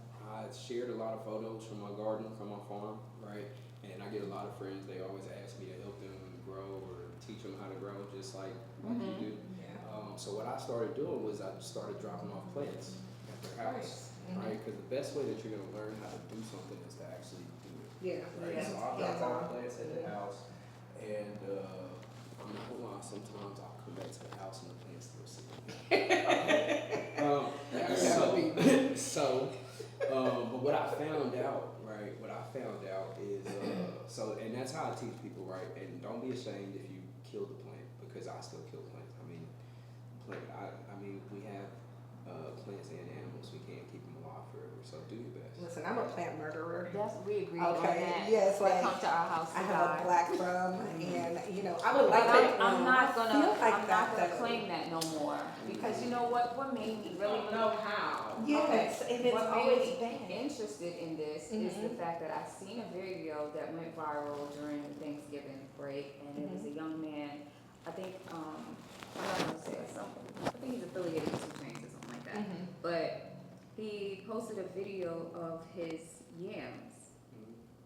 shared a lot of photos from my garden, from my farm, right? And I get a lot of friends. They always ask me to help them grow or teach them how to grow, just like you do. So what I started doing was I started dropping off plants at their house, right? Because the best way that you're gonna learn how to do something is to actually do it. Yeah. Right. So I drop off plants at the house, and I'm not gonna lie. Sometimes I'll come back to the house and the plants still sitting. But what I found out, right? What I found out is and that's how I teach people, right? And don't be ashamed if you kill the plant, because I still kill plants. I mean, we have plants and animals. We can't keep them alive forever. So do your best. Listen, I'm a plant murderer. We agree on that. Yes, They like come to our house to I have die. a black thumb, and I would like to. I'm not gonna though. claim that no more, because you know what made me really know how. Yes, and it's what always made me bad. interested in this is the fact that I seen a video that went viral during the Thanksgiving break, and it was a young man. I think I'm not gonna say something. I think he's affiliated with 2 Chainz or something like that. But he posted a video of his yams,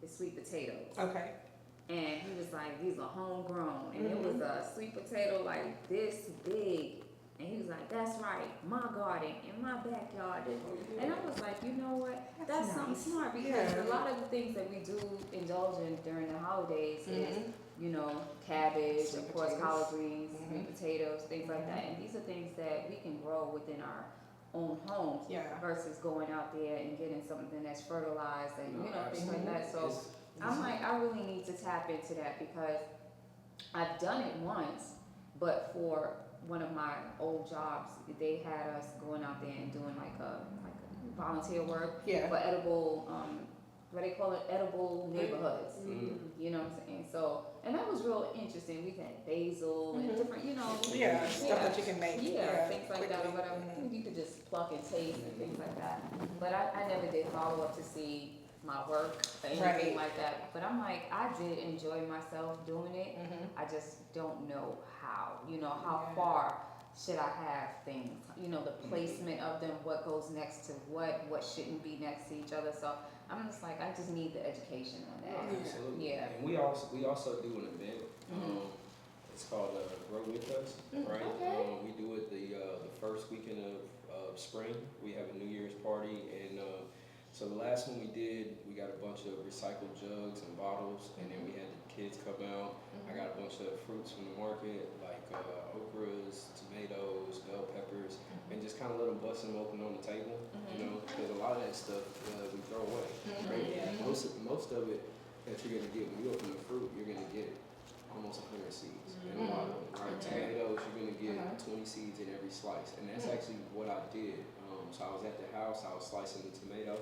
his sweet potatoes. Okay. And he was like, these are homegrown. And it was a sweet potato like this big. And he was like, that's right, my garden, in my backyard. And I was like, you know what? That's nice. something smart, because a lot of the things that we do indulge in during the holidays is, cabbage, Sweet of course, potatoes. collard greens, sweet potatoes, things like that. And these are things that we can grow within our own homes Yeah. versus going out there and getting something that's fertilized and, things like that. So I'm like, I really need to tap into that because I've done it once, but for one of my old jobs, they had us going out there and doing like a volunteer work Yeah. for edible, what they call it, edible neighborhoods. You know what I'm saying? So, and that was real interesting. We had basil and different, you know. Yeah, stuff that you can make. Yeah, things like that or quickly. whatever. You could just pluck and taste and things like that. But I never did follow up to see my work or anything Right. like that. But I'm like, I did enjoy myself doing it. I just don't know how. You know, how far should I have things? You know, the placement of them, what goes next to what shouldn't be next to each other. So I'm just like, I just need the education on that. Absolutely. Yeah. And we also do an event. It's called Grow With Us, right? Okay. We do it the first weekend of spring. We have a New Year's party, and so the last one we did, we got a bunch of recycled jugs and bottles, and then we had the kids come out. I got a bunch of fruits from the market, like okras, tomatoes, bell peppers, and just kind of let them bust them open on the table, you know, because a lot of that stuff we throw away, right? Most of it that you're gonna get when you open the fruit, you're gonna get almost 100 seeds in a lot of them, right? Tomatoes, you're gonna get 20 seeds in every slice, and that's actually what I did. So I was at the house, I was slicing the tomato,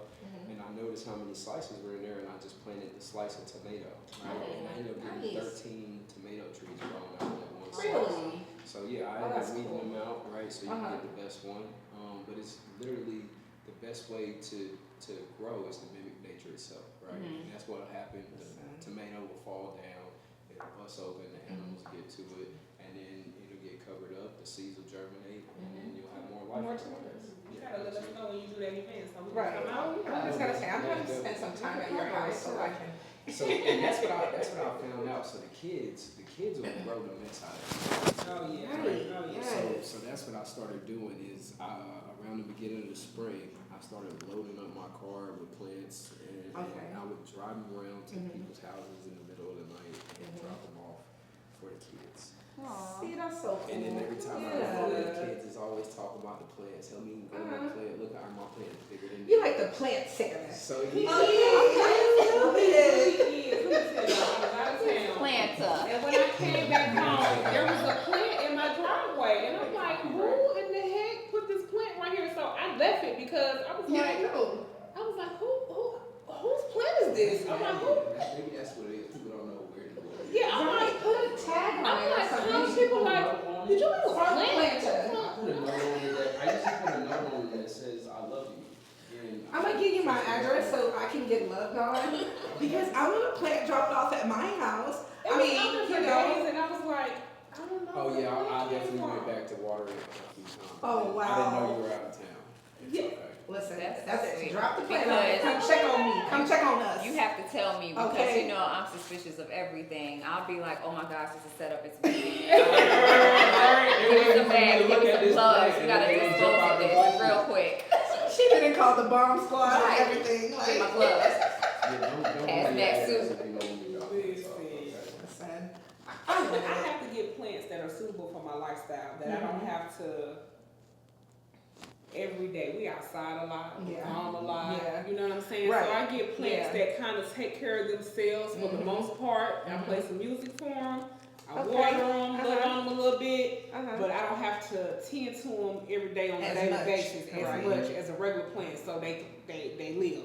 and I noticed how many slices were in there, and I just planted the slice of tomato, right? And I ended up getting 13 tomato trees growing out of that one slice. Really? So yeah, I ended up weeding them out, right? So you can get the best one. But it's literally the best way to grow is to mimic nature itself, right? And that's what happened. The tomato will fall down, it'll bust open, the animals get to it, and then it'll get covered up, the seeds will germinate, and then you'll have more life. More tomatoes. You gotta let us know when you do that event, so we can Right. come out. I was gonna say, I'm gonna spend some time at your house so I can. So and that's what I found out. So the kids will grow the mess out of it. Oh yeah. Right. Oh yeah. So that's what I started doing is around the beginning of the spring, I started loading up my car with plants, and I would drive them around to people's houses in the middle of the night and drop them off for the kids. See, that's so cool. And then every time I go with the kids, it's always talking about the plants. Help me grow my plant. Look how my plant is bigger than You like the plant Santa. So Oh, yeah, I love it. Planter. And when I came back home, there was a plant in my driveway, and I'm like, who in the heck put this plant right here? So I left it because I was Yeah, I like, know. whose plant is this? I'm like, who? maybe that's what it is. People don't know where to go. Yeah, I'm like, Put a tag on I'm it or like, something. some people like, did you have a Front plant? planter. I put a note on it that I used to put a note on it that says I love you. And I'm gonna give you my address so I can get loved on because I want a plant dropped off at my house. I mean, for you know. days, and I was like, I don't know. oh where yeah, the I plant came definitely from. went back to watering it a few times. Oh, I didn't know wow. you were out of town. It's Yeah. okay. Listen, That's that's it. sweet. Drop the plant on it. Come Because- check on me. Come check on us. You have to tell me because Okay. you know I'm suspicious of everything. I'll be like, oh my gosh, this is set up. It's me. Give me some bags, give me some gloves. We gotta dispose of this real quick. She didn't call the bomb squad Right. and everything. Get my Like, gloves. Yeah, don't Hazmat do that suit. if you know when you're out there, so, okay. listen, I have to get plants that are suitable for my lifestyle, that I don't have to every day. We outside a lot, we Yeah. home a lot, Yeah. you know what I'm saying? Right. So I get plants Yeah. that kind of take care of themselves for the most part. I play some music for them. I Okay. water them, put on them a little bit, Uh-huh. but I don't have to tend to them every day on a As daily much, basis as right. much as a regular plant, so they live.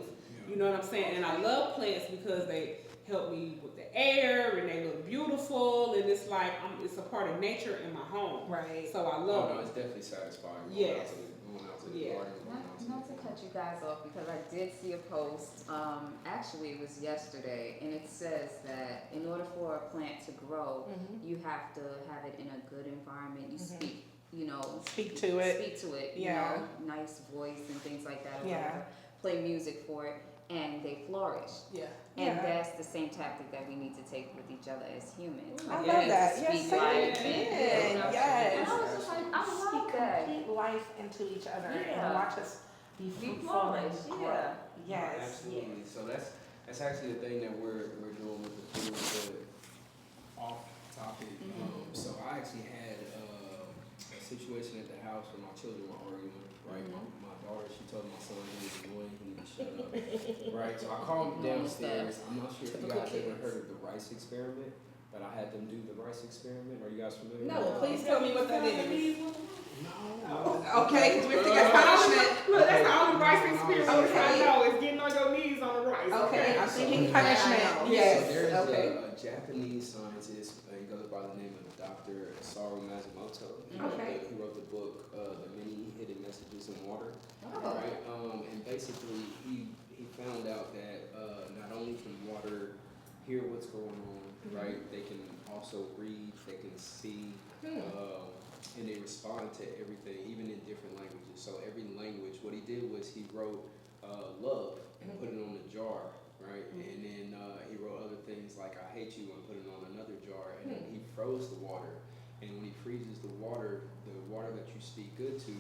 You know what I'm saying? And I love plants because they help me with the air and they look beautiful, and it's like it's a part of nature in my home. right. So I Oh love no, them. it's definitely satisfying. Yes. Going out to the Yeah. garden. going out to Not to cut you guys off because I did see a post, actually it was yesterday, and it says that in order for a plant to grow, you have to have it in a good environment. You speak, you know, Speak to it. speak to it, you Yeah. know, nice voice and things like that, or Yeah. whatever. Play music for it, and they flourish. Yeah. And Yeah. that's the same tactic that we need to take with each other as humans. I Like, love to that. speak Yes, say life it and, again. you know, Yes. And I was just like, I love Speak that. complete life into each other Yeah. and watch us be Be fruitful and flourish, grow. yeah. Yes. Absolutely. So that's actually the thing that we're doing with the food, but off topic. So I actually had a situation at the house where my children were arguing, right? My daughter, she told my son he was annoying, he needed to shut up, right? So I called him downstairs. I'm not sure if you guys ever heard of the rice experiment, but I had them do the rice experiment. Are you guys familiar? No, please tell me what that is. No. Okay, because we're thinking punishment. Look, that's the only rice experience Okay. I know is getting on your knees on the rice. Okay, I'm thinking So- punishment. So Yes, there's okay. a Japanese scientist, he goes by the name of Dr. Isaru Mizumoto. Okay. He wrote the book, The Many Hidden Messages in Water. Oh. Right? And basically, he found out that not only can water hear what's going on, right? They can also read, they can see, and they respond to everything, even in different languages. So every language, what he did was he wrote love and put it on a jar, right? And then he wrote other things like I hate you and put it on another jar. And then he froze the water. And when he freezes the water that you speak good to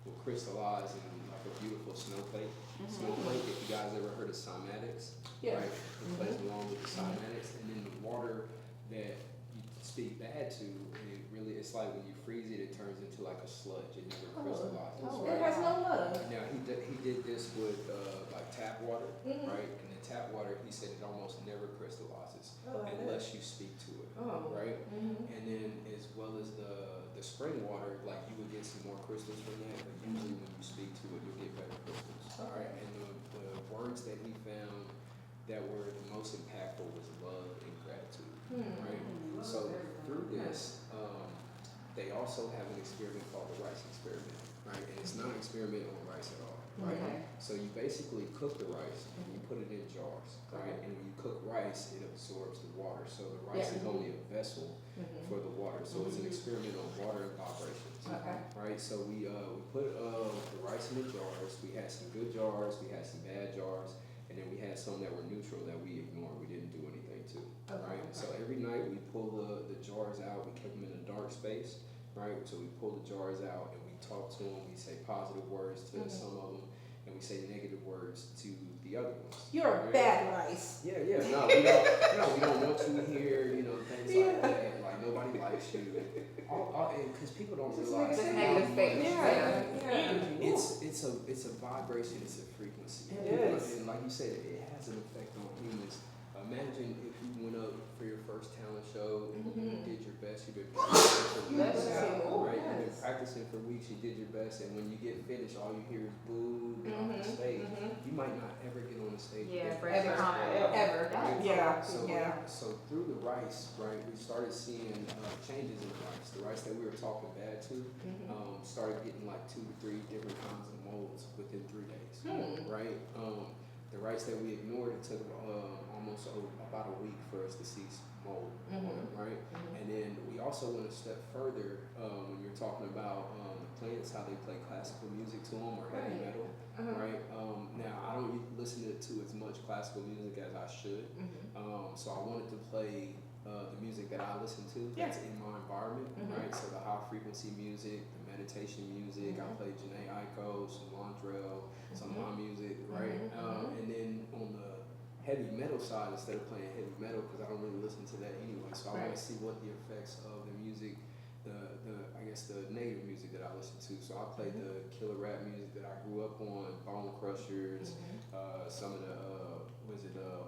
will crystallize in like a beautiful snowflake. Snowflake, if you guys ever heard of cymatics, Yeah. right? It plays along with the cymatics. And then the water that you speak bad to, it's like when you freeze it, it turns into like a sludge. It never crystallizes, It right? has no love. Now he did this with like tap water, right? And the tap water, he said it almost never crystallizes unless you speak to it, right? And then as well as the spring water, like you would get some more crystals from that, but usually when you speak to it, you'll get better crystals. All right. And the words that he found that were the most impactful was love and gratitude, right? So through this, they also have an experiment called the rice experiment, right? And it's not an experiment on rice at all, right? Okay. So you basically cook the rice and you put it in jars, right? And when you cook rice, it absorbs the water. So the rice is only a vessel for the water. So it's an experiment on water and vibrations, right? So we put the rice in the jars. We had some good jars, we had some bad jars, and then we had some that were neutral that we ignored. We didn't do anything to, right? So every night we pull the jars out. We kept them in a dark space, right? So we pull the jars out and we talk to them. We say positive words to some of them, and we say negative words to the other ones. You're a bad rice. Yeah. No, we don't want you here. You know, things like that. Like nobody likes you. Because people don't realize. Just negative statements. It's a vibration. It's a frequency. And like you said, it has an effect on humans. Imagine if you went up for your first talent show and you did your best. You've been practicing for weeks, right? You've been practicing for weeks. You did your best, and when you get finished, all you hear is boo, get off the stage. You might not ever get on the stage. Yeah, again. Ever. Right? So through the rice, right, we started seeing changes in the rice. The rice that we were talking bad to started getting like 2 to 3 different kinds of molds within 3 days, right? The rice that we ignored, it took almost about a week for us to see mold on it, right? And then we also went a step further when you're talking about the plants, how they play classical music to them or heavy metal, right? Now, I don't listen to as much classical music as I should, so I wanted to play the music that I listen to that's in my environment, right? So the high frequency music, the meditation music, I played Janae Aiko, some Landrell, some of my music, right? And then on the heavy metal side, instead of playing heavy metal, because I don't really listen to that anyway, so I want to see what the effects of the music, I guess the negative music that I listen to. So I played the killer rap music that I grew up on, Bone Crushers, some of the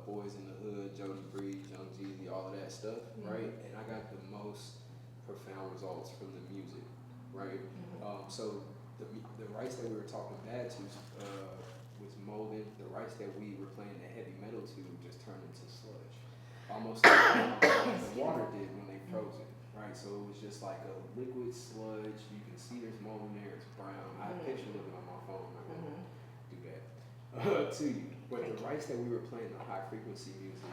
Boys in the Hood, Jody Breeze, Young Jeezy, all of that stuff, right? And I got the most profound results from the music, right? So the rice that we were talking bad to was molded. The rice that we were playing the heavy metal to just turned into sludge, almost like the water did when they froze it, right? So it was just like a liquid sludge. You can see there's mold in there. It's brown. I have pictures of it on my phone. I'm not gonna do that to you. But the rice that we were playing, the high frequency music,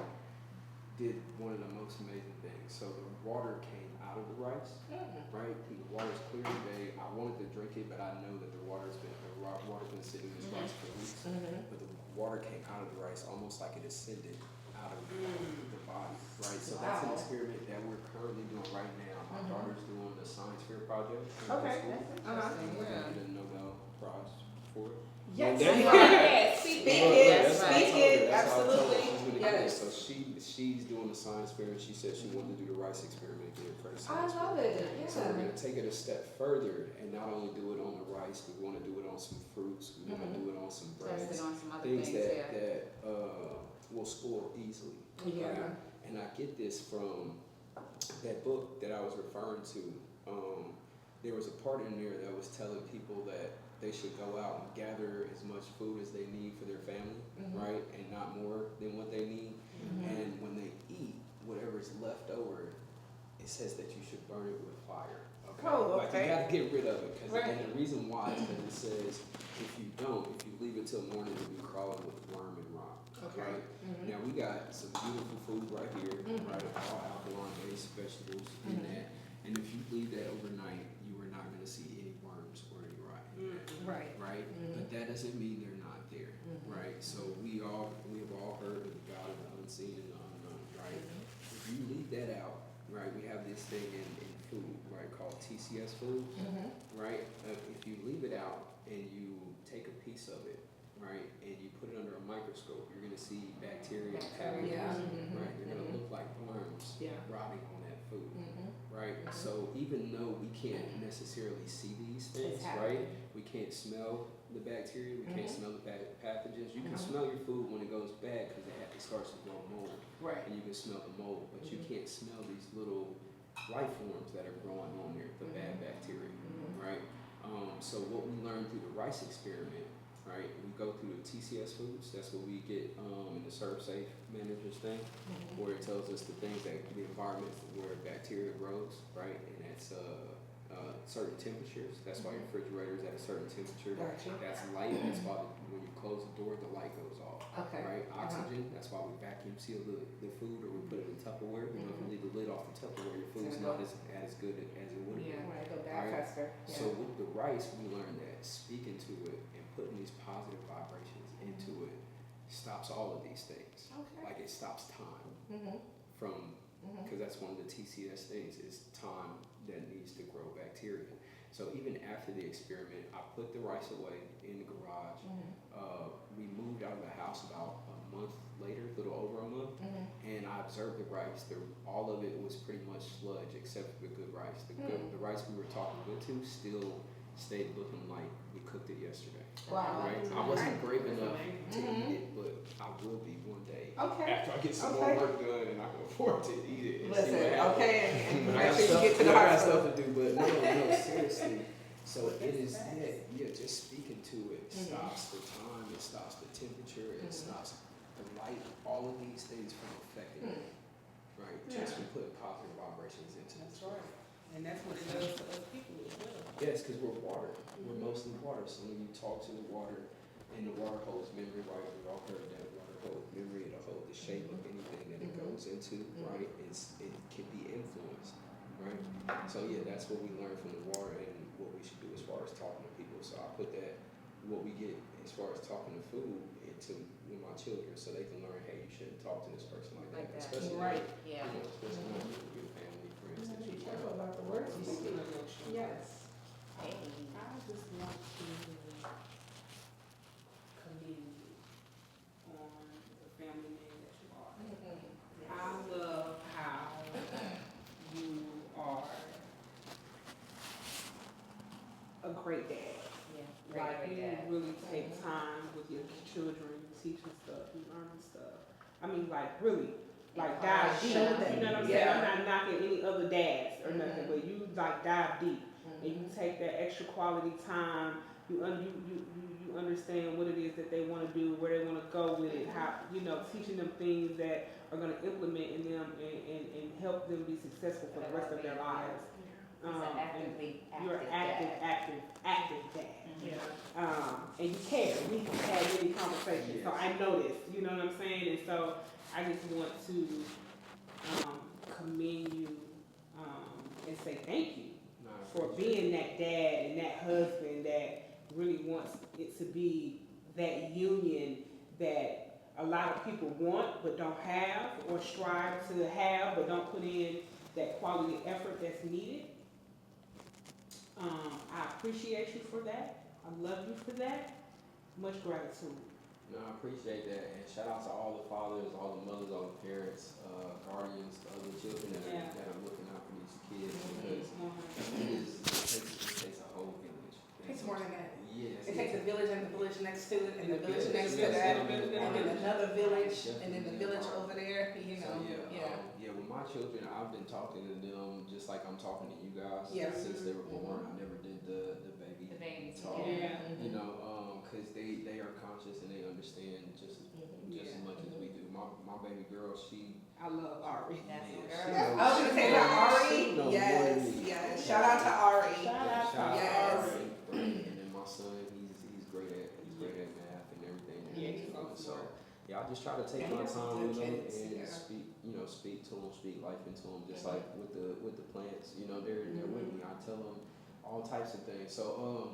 did one of the most amazing things. So the water came out of the rice, right? And the water's clear today. I wanted to drink it, but I know that the water's been sitting in this rice for weeks. But the water came out of the rice almost like it ascended out of the body, right? So that's an experiment that we're currently doing right now. My daughter's doing the science fair project. Okay. We're gonna get a Nobel Prize for it. Yes. One day. Yes. Speak Look, it, that's how I speak told her. it, That's how I told her. absolutely. She's gonna get it. Yes. So she's doing the science fair, and she said she wanted to do the rice experiment again for the I science fair. love it, So we're yeah. gonna take it a step further and not only do it on the rice, we want to do it on some fruits. We want to do it on some Test breads, it on some other things things, yeah. that will spoil easily. Yeah. Right? And I get this from that book that I was referring to. There was a part in there that was telling people that they should go out and gather as much food as they need for their family, right? And not more than what they need. And when they eat, whatever's left over, it says that you should burn it with fire. Okay? Oh, Like okay. you gotta get rid of it. Right. And the reason why is because it says if you leave it till morning, it'll be crawling with worm and rot. Okay. Right? Now we got some beautiful food right here, right? All alkaline-based vegetables in that. And if you leave that overnight, you are not gonna see any worms or any rot in that. Right. Right? But that doesn't mean they're not there. Right? So we have all heard of the God of the unseen and the unknown, right? If you leave that out, right, we have this thing in food, right, called TCS food, right? If you leave it out and you take a piece of it, right, and you put it under a microscope, you're gonna see bacteria and pathogens, Yeah. right? They're gonna look like worms Yeah. rotting on that food, right? So even though we can't necessarily see these things, It's right? We can't smell the bacteria, we can't smell the pathogens. You can smell your food when it goes bad because it starts to grow mold, Right. and you can smell the mold, but you can't smell these little life forms that are growing on there, the bad bacteria, right? So what we learned through the rice experiment, right? We go through the TCS foods. That's what we get in the Serve Safe Managers thing, where it tells us the things that the environment where bacteria grows, right? And that's certain temperatures. That's why your refrigerator is at a certain temperature. Gotcha. That's light. That's why when you close the door, the light goes off. Okay. Right? Oxygen. That's why we vacuum seal the food or we put it in Tupperware. You know, if you leave the lid off the Tupperware, your food's not as good as it would be. Yeah. Right, go back Right. faster. So with the rice, we learned that speaking to it and putting these positive vibrations into it stops all of these things. Okay. Like it stops time from, because that's one of the TCS things is time that needs to grow bacteria. So even after the experiment, I put the rice away in the garage. We moved out of the house about a month later, a little over a month, and I observed the rice. All of it was pretty much sludge except for the good rice. The rice we were talking good to still stayed looking like we cooked it yesterday. Wow. Right? I wasn't brave enough to eat it, but I will be one day. Okay. After I get some Okay. more work done and I can afford to eat it. And see Listen, what happens. okay, and I make got sure you stuff, get to the I got hospital. stuff to do, but no, seriously. So it is just speaking to it stops the time, it stops the temperature, it stops the light, all of these things from affecting it. Right? Just from putting positive vibrations into That's this. right. And that's what it does to other people as well. Yes, because we're water. We're mostly water. So when you talk to the water, and the water holds memory, right? We've all heard that water holds memory, it'll hold the shape of anything that it goes into, right? It can be influenced, right? So yeah, that's what we learned from the water and what we should do as far as talking to people. So I put that, what we get as far as talking to food, into with my children, so they can learn, hey, you shouldn't talk to this person like that, Like that. especially Right. Yeah. you know, especially not your family, friends that Be you careful have. about the words you speak. Yes. Hey. I just want to commend you on the family man that you are. I love how you are a great dad. Yeah. Like Great you dad. really take time with your children, teaching stuff, you learning stuff. I mean, like really, like dive deep. Show them. You know what I'm saying? I'm not knocking any other dads or nothing, but you like dive deep and you take that extra quality time. You understand what it is that they want to do, where they want to go with it. How teaching them things that are going to implement in them and help them be successful for the rest of their lives. He's an actively You're active active dad. Yeah. And you care. We have many conversations, so I know this. You know what I'm saying? And so I just want to commend you and say thank you Nah, I for appreciate being that dad and that husband that really wants it to be that union that a lot of people want but don't have, or strive to have but don't put in that quality effort that's needed. I appreciate you for that. I love you for that. much gratitude. No, I appreciate that, and shout out to all the fathers, all the mothers, all the parents, guardians, other children that are looking out for these kids, because it takes a whole village. It takes more than that. Yes. It takes a village and the village next to it, and the village next to that, and then another village, and then the village over there, you know, With my children, I've been talking to them just like I'm talking to you guys since they were born. I never did the baby talk, you know, because they are conscious and they understand just as much as we do. My baby girl, I love Ari. That's yeah, a she girl. knows- I was gonna say that Ari. she knows more Yes, than me. yes. Shout out to Ari. Shout out to Yes. Ari. And then my son, he's great at math and everything. Yeah, he's So I just try to take Yeah, my he has time good with him kids, and speak to him, speak life into him, just like with the plants. You know, they're with me. I tell them all types of things. So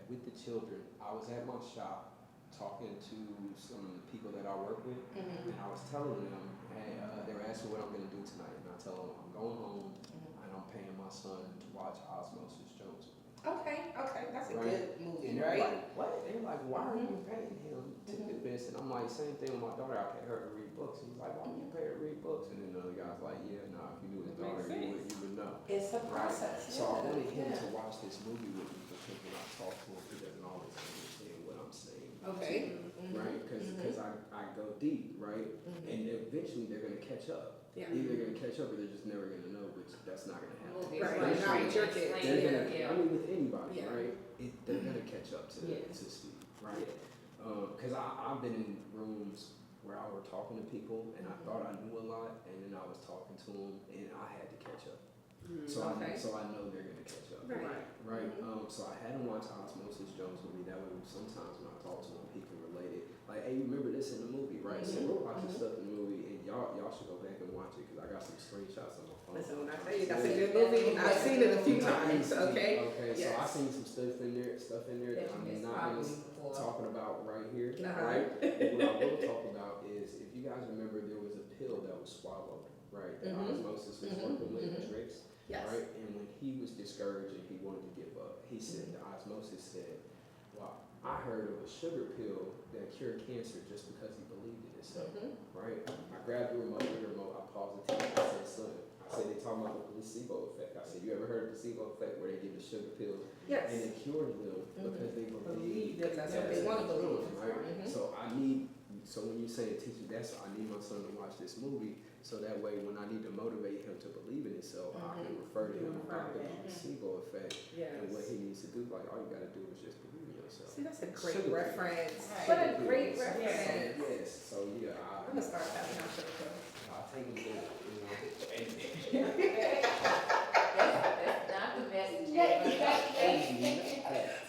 with the children, I was at my shop talking to some people that I work with, and I was telling them, hey, they were asking what I'm gonna do tonight, and I tell them I'm going home and I'm paying my son to watch Osmosis Jones. Okay, that's a Right. good movie, And they're right? like, what? They're like, why are you paying him to do this? And I'm like, same thing with my daughter. I pay her to read books. He's like, why do you pay her to read books? And then the other guy's like, yeah, nah, if you knew his daughter, you would know. It's a Right. process. So I wanted him to watch this movie with me because when I talk to him, he doesn't always understand what I'm saying. Okay. Right? Because I go deep, right? And eventually they're going to catch up. Yeah. Either they're going to catch up or they're just never going to know, which that's not going to happen. Right. Not with your kids. They're Yeah. gonna, I mean, with anybody, Yeah. right? They're gonna catch up to Steve, right? Because I've been in rooms where I were talking to people and I thought I knew a lot, and then I was talking to them and I had to catch up. So I know they're gonna catch up, right? So I had them watch Osmosis Jones movie. That way, sometimes when I talk to them, he can relate it. Like, hey, you remember this in the movie, right? So we're watching stuff in the movie, and y'all should go back and watch it because I got some screenshots on my phone. Listen, when I tell you that's a good movie, I've seen it a few times. Okay. Okay. So Yes. I seen some stuff in there that I'm not talking about right here, Uh-huh. right? But what I will talk about is, if you guys remember, there was a pill that was swallowed, right? That Osmosis was working with tricks, Yes. right? And when he was discouraged and he wanted to give up, he said, the Osmosis said, well, I heard of a sugar pill that cured cancer just because he believed in itself, right? I grabbed the remote, I paused the TV, I said, son, they talking about the placebo effect. I said, you ever heard of the placebo effect where they give the sugar pill Yes. and it cured them because they believe That's what they want to believe. right? So when you say teaching, I need my son to watch this movie so that way when I need to motivate him to believe in himself, I can refer to him about the placebo effect and what he needs to do. Like, all you got to do is just believe in yourself. See, that's a great Sugar reference. Right. What a great pills. reference. Yes. So yeah, I'm gonna start passing out sugar pills. I take him there, That's not the message.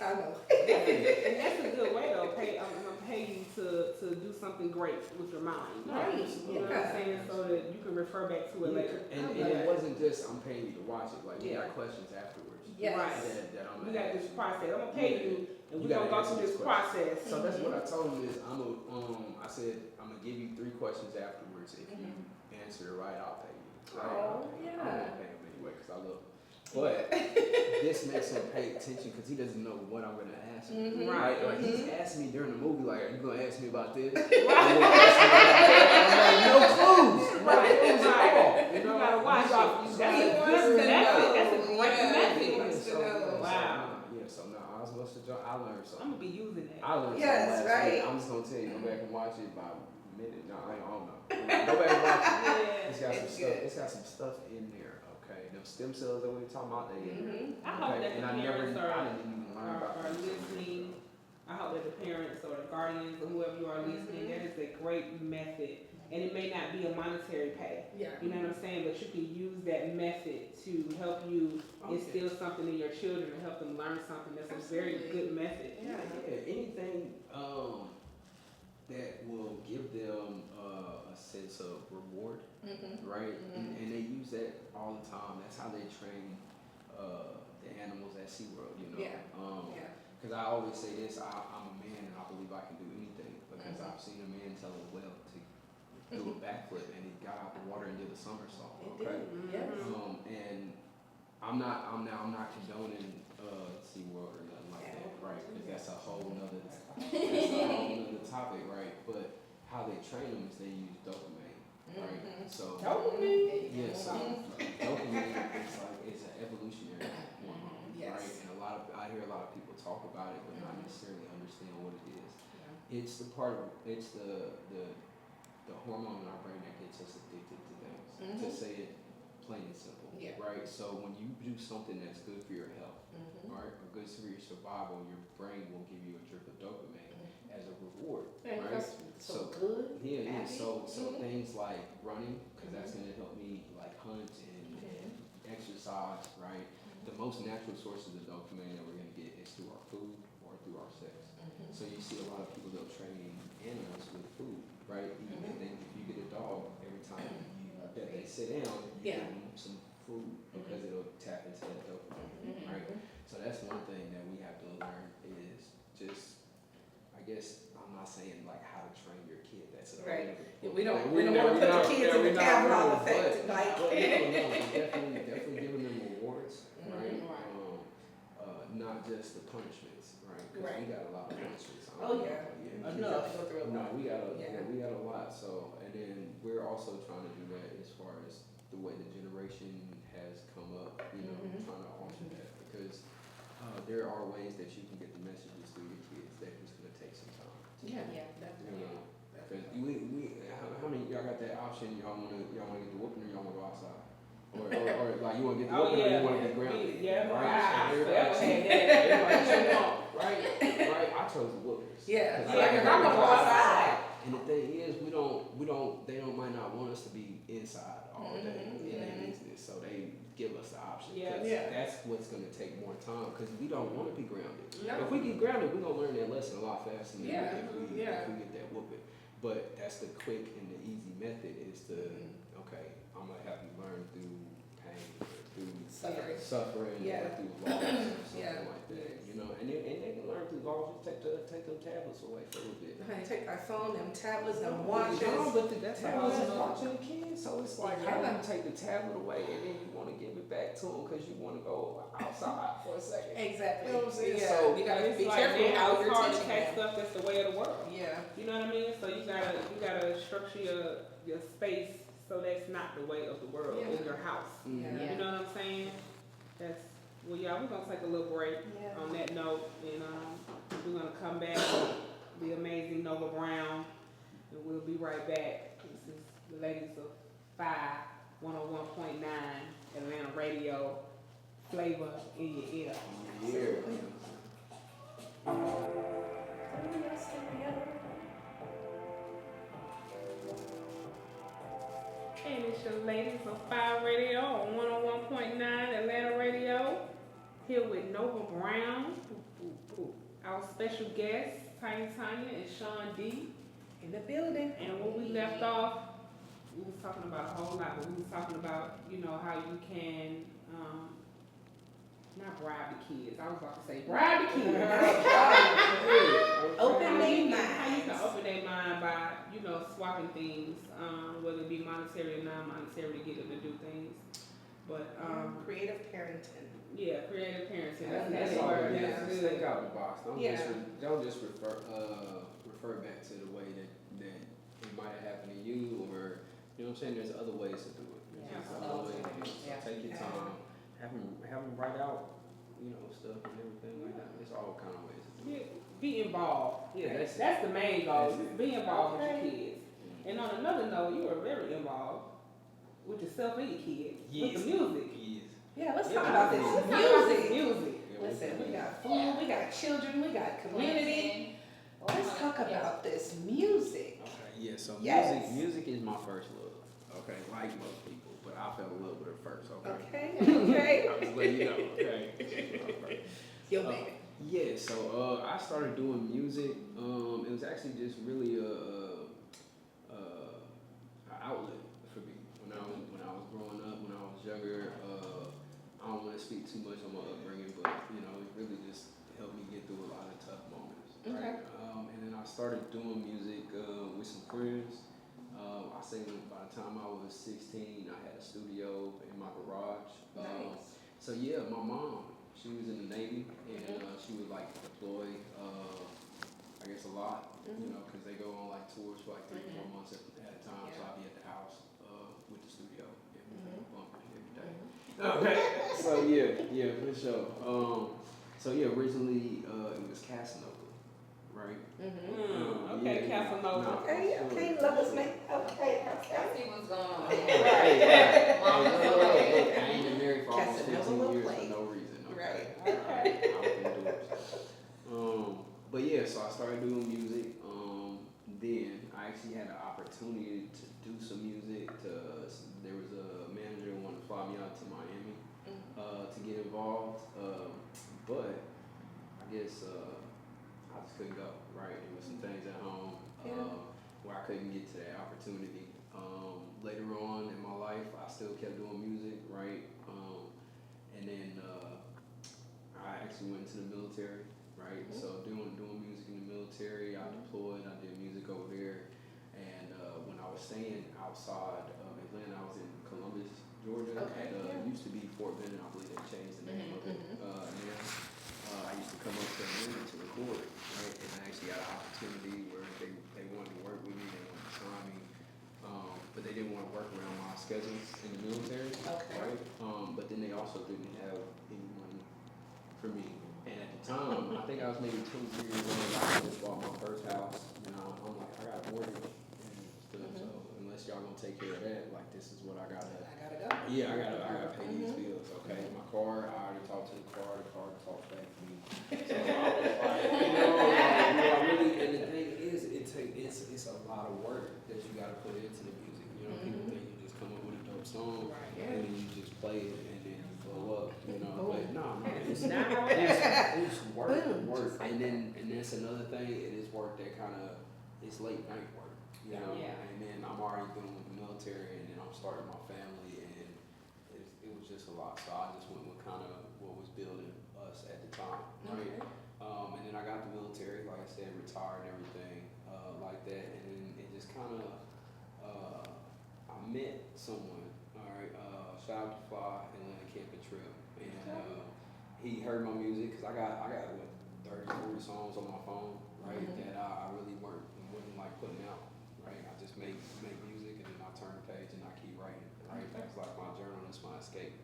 I know. And that's a good way though. I'm gonna pay you to do something great with your mind. Right. You know what I'm saying? So that you can refer back to it later. And it wasn't just I'm paying you to watch it. Like, we got questions afterwards. Yes. Right. That I'm We gonna got ask this you. process. I'm gonna pay you, and You we're gonna gotta go through answer this this process. So that's what I told him is I said I'm gonna give you 3 questions afterwards. If you answer it right, I'll pay you. Right? Oh, I'm yeah. gonna pay him anyway because I love him. But this makes him pay attention because he doesn't know what I'm gonna ask him. Right. Like, he's asking me during the movie, like, are you gonna ask me about this? Right. I'm like, no clues. Right. No clues at all. You gotta watch it. That's He a wants good to method. know. That's a great Yeah. method. He wants to know. Wow. So I was supposed to I learned something. I'm gonna be using that. I learned Yes, something last right. week. I'm just gonna tell you, go back and watch it by a minute. No, I don't know. Go back and watch it. Yeah. It's got some It's stuff. good. It's got some stuff in there. Okay, them stem cells that we were talking about, they in there. I hope that And the I parents didn't even learn about are them. listening. I hope that the parents or the guardians or whoever you are listening, that is a great method. And it may not be a monetary pay. Yeah. You know what I'm saying? But you can use that method to help you instill something in your children and help them learn something. That's a very good method. Yeah, anything that will give them a sense of reward, right? And they use that all the time. That's how they train the animals at SeaWorld, you know. Yeah. Because I always say this, I'm a man and I believe I can do anything because I've seen a man tell a whale to do a backflip and he got out the water and did a somersault. Okay. Yes. And I'm not condoning SeaWorld or nothing like that, right? right? Because that's a whole nother topic, right? But how they train them is they use dopamine, right? So Dopamine? yeah, so dopamine is like it's an evolutionary hormone, Yes. right? And I hear a lot of people talk about it, but not necessarily understand what it is. It's the hormone in our brain that gets us addicted to things. To say it plain and simple, right? So when you do something that's good for your health, right, or good for your survival, your brain will give you a drip of dopamine as a reward, right? So good. Yeah. So things like running, because that's gonna help me like hunt and exercise, right? The most natural sources of dopamine that we're gonna get is through our food or through our sex. So you see a lot of people they'll train animals with food, right? If you get a dog, every time that they sit down, you give them some food because it'll tap into that dopamine, right? So that's one thing that we have to learn is just, I guess I'm not saying like how to train your kid. That's Right. we don't want to put the kids in the Pavlov effect. Definitely giving them rewards, right? Not just the punishments, right? Because we got a lot of punishments. Enough. No, we got a lot. So, and then we're also trying to do that as far as the way the generation has come up, trying to alter that because there are ways that you can get the messages through your kids that it's going to take some time. Definitely. Because how many y'all got that option? Y'all want to get the whooping or y'all want to go outside? Or like you want to get the whooping or you want to get grounded? Right? Right? I chose the whoopings. Yeah. Because I'm gonna go outside. And the thing is, they might not want us to be inside all day in their business, so they give us the option. That's what's going to take more time because we don't want to be grounded. If we get grounded, we're going to learn that lesson a lot faster than if we get that whooping. But that's the quick and the easy method is to, okay, I'm going to have you learn through pain, through suffering, or through loss, or something like that. And they can learn through laws. Just take them tablets away for a little bit. Take our phone, them tablets, them watches. No, but that's how it's watching the kids. So it's like, how do you take the tablet away and then you want to give it back to them because you want to go outside for a second? Exactly. You know what I'm saying? Yeah. So you gotta be like careful how it's you're hard to teaching catch them. stuff that's the way of the world. Yeah. You know what I mean? So you gotta structure your space so that's not the way of the world in your house. Yeah. You know what I'm saying? We're gonna take a little break on that note, and we're gonna come back with the amazing Nova Brown, and we'll be right back. This is the ladies of Fiye 101.9 Atlanta Radio, flavor in your ear. And it's your ladies of Fiye Radio on 101.9 Atlanta Radio. Here with Nova Brown, our special guests, Tanya and Sean D. In the building. And when we left off, we was talking about a whole lot, but we was talking about, how you can, not bribe the kids. I was about to say bribe the kids. Open their mind. How you can open their mind by, swapping things, whether it be monetary or non-monetary to get them to do things. But creative parenting. Yeah, creative parenting. That's all. Just think out the box. Don't just refer back to the way that it might have happened to you, or you know what I'm saying. There's other ways to do it. There's other ways to do it. So take your time. Have them write out, stuff and everything like that. There's all kind of ways to do it. Be involved. Yeah, that's the main goal. Just be involved with your kids. And on another note, you are very involved with yourself and your kids. With the music. Yeah, let's talk about this music. Listen, we got food, we got children, we got community. Let's talk about this music. Okay, so Yes. music is my first love. Okay, like most people, but I fell in love with her first. Okay. Okay. I'm just letting you know. Okay. Yo, baby. Yeah, so I started doing music. It was actually just really a outlet for me when I was growing up, when I was younger. I don't want to speak too much on my upbringing, but it really just helped me get through a lot of tough moments. Right? And then I started doing music with some friends. I say by the time I was 16, I had a studio in my garage. Nice. So yeah, my mom she was in the Navy, and she would like deploy, I guess a lot, you know, because they go on like tours for like 3 or 4 months at a time. So I'd be at the house with the studio and bumping every day. Okay. So yeah, for sure. So yeah, originally it was Casanova, right? Okay, yeah, Casanova. Okay, love us, man. Okay. I see what's going on. Hey, Mama, look, okay. I ain't been married for almost Casanova 15 will years play. for no reason. Right. But yeah, so I started doing music. Then I actually had the opportunity to do some music. There was a manager who wanted to fly me out to Miami to get involved. But I guess I just couldn't go. Right, there was some things at home where I couldn't get to that opportunity. Later on in my life, I still kept doing music. Right, and then I actually went into the military. Right, so doing music in the military, I deployed, I did music over there, and when I was staying outside of Atlanta, I was in Columbus, Georgia, at used to be Fort Benning, I believe they changed the name of it now. I used to come up to Atlanta to record, right, and I actually got an opportunity where they wanted to work with me, they wanted to sign me, but they didn't want to work around my schedules in the military, right, but then they also didn't have any money for me. And at the time, I think I was maybe 2 or 3 years old. I just bought my first house. You know, I'm like, I got a mortgage and stuff. So unless y'all gonna take care of that, like this is what I gotta. I gotta go. Yeah, I gotta pay these bills. Okay, my car. I already talked to the car. The car talked back to me. So I was like, I really. And the thing is, it's a lot of work that you gotta put into the music. You know, people think you just come up with a dope song and then you just play it and then you blow up. You know, but no, it's not. It's work, and that's another thing. It is work that kind of it's late night work, you know. And then I'm already dealing with the military, and then I'm starting my family, and it was just a lot. So I just went with kind of what was building us at the time, right? And then I got the military, like I said, retired and everything like that, and then it just kind of I met someone. All right, shout out to Fiye, Atlanta camping trip, and. He heard my music because I got what 30, 40 songs on my phone, right? That I really wasn't like putting out, right? I just make music and then I turn the page and I keep writing, right? That's like my journal, that's my escape.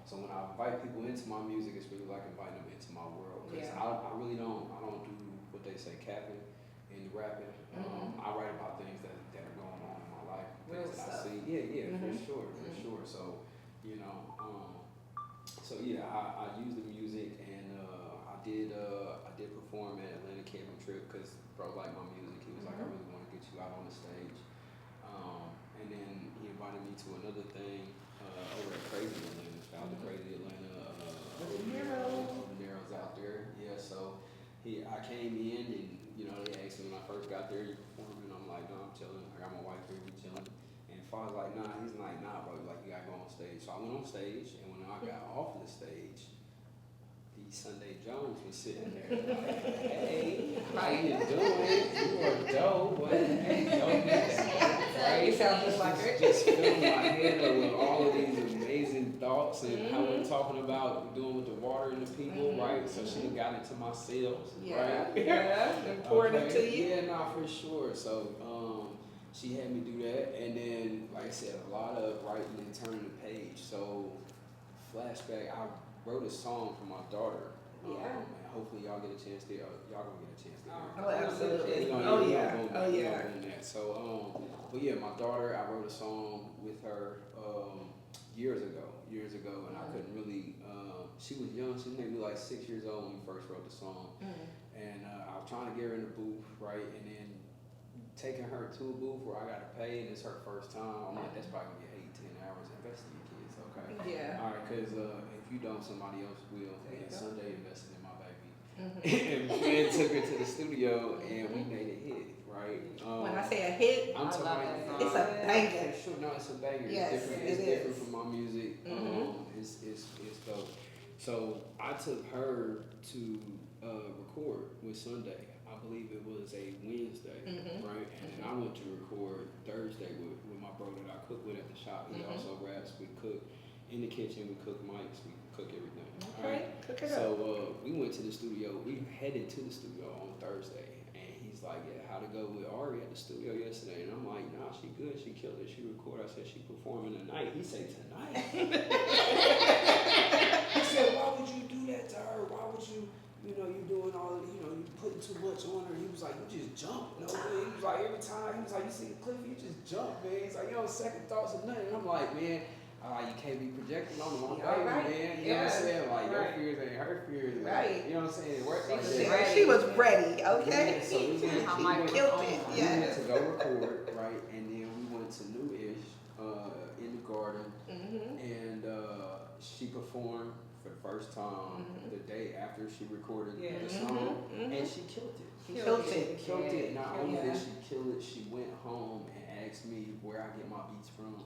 So when I invite people into my music, it's really like inviting them into my world. Because I really don't do what they say capping and rapping. I write about things that are going on in my life, things that I see. Yeah, for sure. So you know. So yeah, I use the music, and I did perform at Atlanta camping trip because bro liked my music. He was like, I really want to get you out on the stage, and then he invited me to another thing over at Crazy Atlanta. Shout out to Crazy Atlanta, the Narrows out there. Yeah, so I came in, and you know they asked me when I first got there, you performing? I'm like, no, I'm chilling. I got my wife here, we chilling. And Father's like, nah. He's like, nah, bro. Like, you gotta go on stage. So I went on stage, and when I got off of the stage, the Sunday Jones was sitting there. Like, hey, how you doing? You are dope. What? Hey, dope. Right? You sound just like her. Just filling my head up with all of these amazing thoughts and how we're talking about doing with the water and the people, right? So she got into my cells, right? Important to you. Yeah, nah, for sure. So, she had me do that, and then, like I said, a lot of writing and turning the page. So, flashback, I wrote a song for my daughter. And hopefully y'all get a chance to, y'all gonna get a chance to hear it. Oh, absolutely. So, but yeah, my daughter, I wrote a song with her years ago, and I couldn't really, she was young, she was maybe like 6 years old when we first wrote the song. And I was trying to get her in the booth, right, and then taking her to a booth where I got to pay, and it's her first time. I'm like, that's probably gonna be 8-10 hours. Invest in your kids, okay? Yeah. All right, because if you don't, somebody else will. And Sunday invested in my baby, and then took her to the studio, and we made it hit, right? When I say a hit, I'm talking about it's a banger. Sure, no, it's a banger. Yes, It's different from my music. It's dope. So I took her to record with Sunday. I believe it was a Wednesday, right? And then I went to record Thursday with my brother that I cook with at the shop. He also raps with Cook. in the kitchen, we cook mics, we cook everything. Okay, cook it up. So we went to the studio. We headed to the studio on Thursday, and he's like, "Yeah, how to go with Ari at the studio yesterday?" And I'm like, "Nah, she good. She killed it. She recorded." I said, "She performing tonight." He said, "Tonight?" He said, "Why would you do that to her? Why would you? You know, you doing all, you know, you putting too much on her." He was like, "You just jump, no way." He was like, every time, he was like, "You see the clip, you just jump, man." He's like, "You know, second thoughts or nothing." And I'm like, "Man, you can't be projecting on my baby, Right. man." You know what I'm saying? Like, your Right. fears ain't her fears. Like, Right. you know what I'm saying? It works like She, that. she was ready, okay? Yeah, so we went, How we my went, Killed it, we yes. went to go record, right? And then we went to New-ish in the garden. Mm-hmm. And she performed for the first time the day after she recorded the song, and she killed it. Killed it. Killed it. Not only Yeah. did she kill it, she went home and asked me where I get my beats from.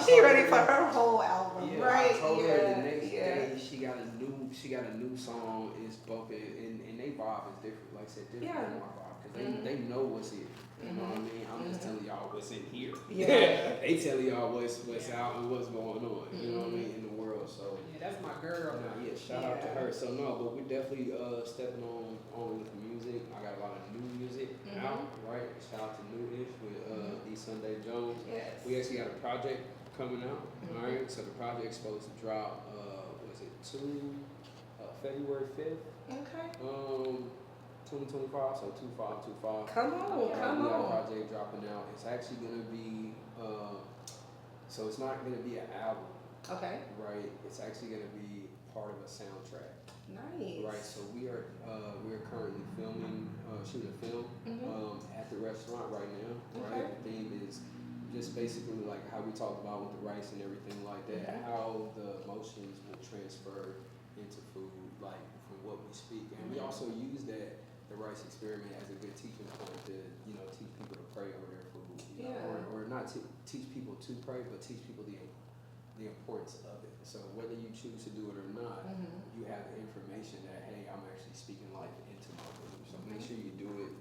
She ready for her whole album, Yeah, right? I told her the next yeah. day she got a new song, is bumping, and they vibe is different. Like I said, different Yeah. than my vibe, because they know what's here. You know what I mean? I'm just telling y'all what's in here. Yeah. They telling y'all what's out and what's going on. You know what I mean, in the world. So Yeah, that's my girl. yeah, shout out to her. So no, but we're definitely stepping on with the music. I got a lot of new music out, right? Shout out to New-ish with D. Sunday Jones. Yes. We actually got a project coming out. All right, so the project's supposed to drop. Was it February 5th? Okay. 2025. So 2525. Come on, We got a come on. project dropping out. It's actually gonna be. So it's not gonna be an album, Okay. right? It's actually gonna be part of a soundtrack. Nice. Right, so we are currently shooting a film at the restaurant right now. Right, the theme is just basically like how we talked about with the rice and everything like that. How the emotions will transfer into food, like from what we speak, and we also use the rice experiment as a good teaching point to teach people to pray over their food, or not to teach people to pray, but teach people the importance of it. So whether you choose to do it or not, you have the information that, hey, I'm actually speaking life into my food. So make sure you do it.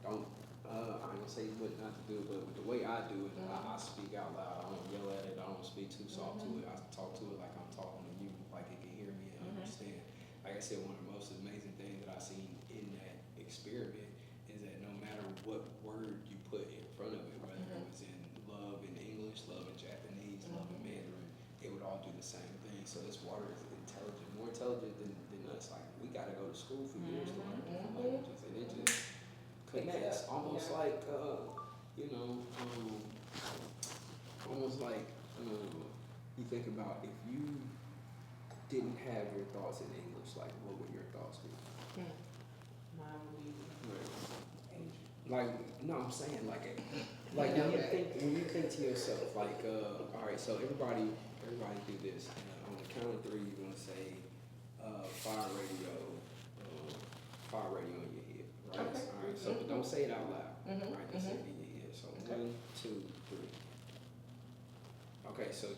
Don't I ain't gonna say what not to do, but the way I do it, I speak out loud. I don't yell at it. I don't speak too soft to it. I talk to it like I'm talking to you, like it can hear me and understand. Like I said, one of the most amazing things that I've seen in that experiment is that no matter what word you put in front of it, whether it was in love in English, love in Japanese, love in Mandarin, it would all do the same thing. So this water is intelligent, more intelligent than us. Like, we got to go to school for years to learn different languages, and it just connects. Almost like, almost like you think about if you didn't have your thoughts in English, like what would your thoughts be? Mine would be Like, no, I'm saying like when you think to yourself, like, all right, so everybody do this. On the count of three, you're gonna say, fire radio in your head, right? Okay. All right, so but don't say it out loud, right? Just say it in your head. So 1, 2, 3. Okay, so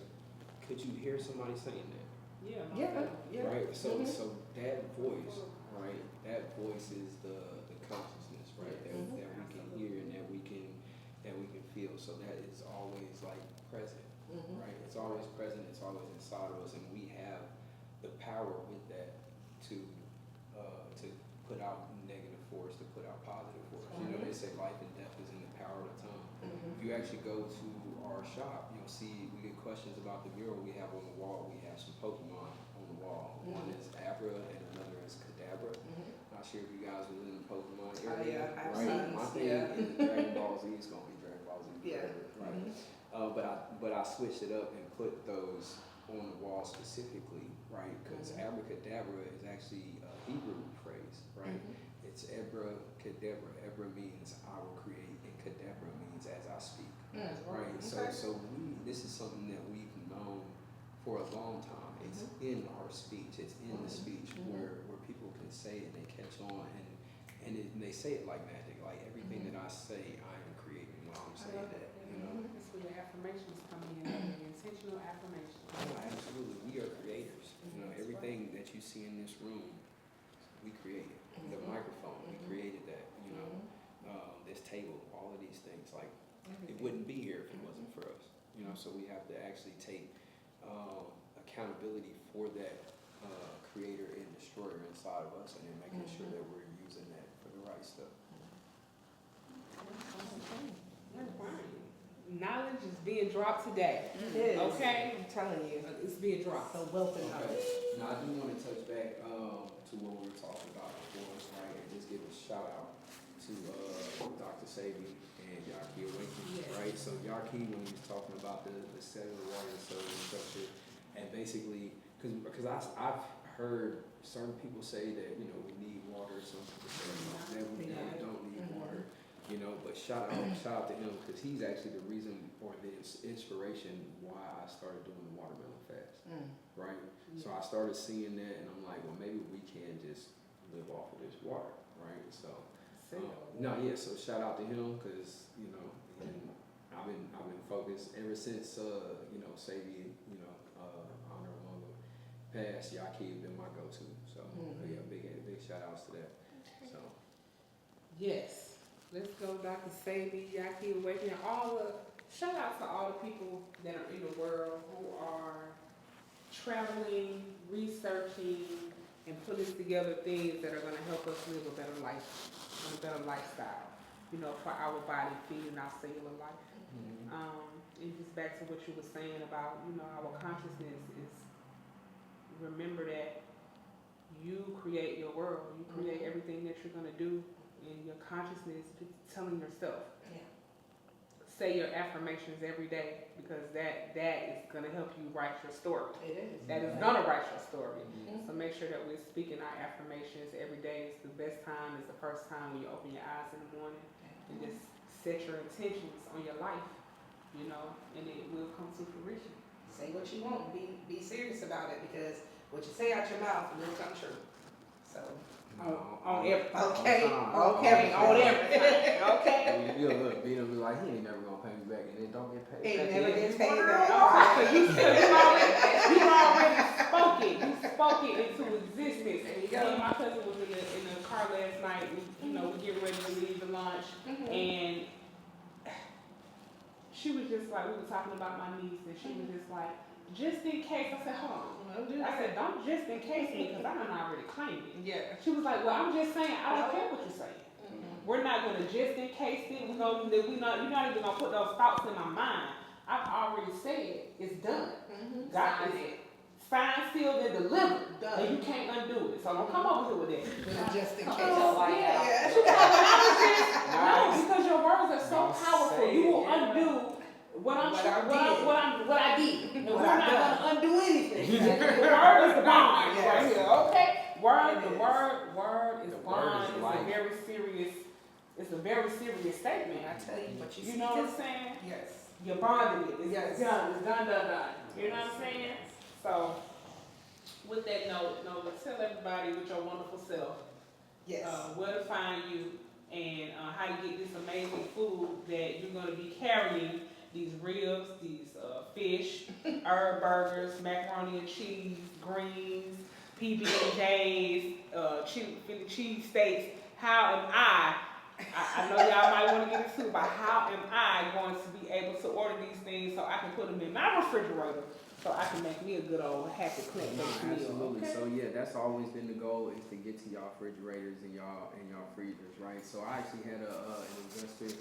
could you hear somebody saying that? Yeah. Right. So that voice, right? That voice is the consciousness, right? That we can hear and that we can feel. So that is always like present, right? It's always present. It's always inside of us, and we have the power with that to put out negative force, to put out positive force. They say life and death is in the power of the tongue. If you actually go to our shop, you'll see we get questions about the mural we have on the wall. We have some Pokemon on the wall. One is Abra and another is Kadabra. Not sure if you guys were in the Pokemon area. I've Right? seen, My thing is Dragon Ball Z is gonna be Dragon Ball Z. Yeah. Right. But I switched it up and put those on the wall specifically, right? Because abracadabra is actually a Hebrew phrase, right? It's abracadabra. Abra means I will create, and kadabra means as I speak, right? So this is something that we've known for a long time. It's in our speech. It's in the speech where people can say it and they catch on, and they say it like magic. Like everything that I say, I am creating while I'm saying that. That's where the affirmations come in, the intentional affirmations. Oh, absolutely. We are creators. Everything that you see in this room, we created. The microphone, we created that. This table, all of these things. Like, it wouldn't be here if it wasn't for us. You know, so we have to actually take accountability for that creator and destroyer inside of us, and then making sure that we're using that for the right stuff. Knowledge is being dropped today. It is. Okay? I'm telling you. It's being dropped. So wealth and knowledge. Now I do want to touch back to what we were talking about before, right? And just give a shout out to Dr. Sabi and Yaki Awakening, right? So Yaki, when he was talking about the cellular water structure, and basically, because I've heard certain people say that, you know, we need water, some people say that we don't need water. You know, but shout out to him, because he's actually the reason or the inspiration why I started doing the watermelon fast, right? So I started seeing that, and I'm like, well, maybe we can just live off of this water, right? So, so shout out to him, because you know, and I've been focused ever since you know, Sabi, you know, Honorable passed. Yaki has been my go-to, so yeah, big shout outs to that. So Yes. Let's go, Dr. Sabi, Yaki Awakening, shout out to all the people that are in the world who are traveling, researching, and putting together things that are going to help us live a better life, a better lifestyle, you know, for our body, feeding our cellular life. And just back to what you were saying about, you know, our consciousness is, remember that you create your world, you create everything that you're going to do. In your consciousness, just telling yourself, say your affirmations every day, because that is going to help you write your story. It is. That is going to write your story. So make sure that we're speaking our affirmations every day. It's the best time. It's the first time when you open your eyes in the morning, and just set your intentions on your life, you know, and it will come to fruition. Say what you want. Be serious about it, because what you say out your mouth will come true. So. On everything. Okay. On everything. Okay. You'll look, beat him, be like, he ain't never gonna pay me back, and then don't get paid back. It never gets paid Okay, back. so you already spoke it. You spoke it into existence. There you Me go. and my cousin was in the car last night. We get ready to leave the lunch, and she was just like, we were talking about my niece, and she was just like, just in case. I said, hold on. I said, don't just in case me, because I done already claimed it. Yeah. She was like, well, I'm just saying, I don't care what you're saying. We're not going to just in case it. You're not even going to put those thoughts in my mind. I've already said it's done. God is it. Signed, sealed, and delivered. Done. And you can't undo it. So don't come over here with that. Just in case. Yeah. No, because your words are so powerful. You will undo what I did. And we're not going to undo anything. The word is the bond right here, okay? The word is bond. It's a very serious statement. I tell you what You know what I'm saying? Yes. You're bonding it. It's Yes. done. You know what I'm saying? So, with that note, tell everybody with your wonderful self Yes. where to find you and how to get this amazing food that you're going to be carrying. These ribs, these fish, herb burgers, macaroni and cheese, greens, PB&Js, Philly cheese steaks. How am I know y'all might want to get into it, but how am I going to be able to order these things so I can put them in my refrigerator so I can make me a good old happy plant-based meal? Absolutely. Okay? So yeah, that's always been the goal, is to get to y'all refrigerators and y'all freezers, right? So I actually had an investor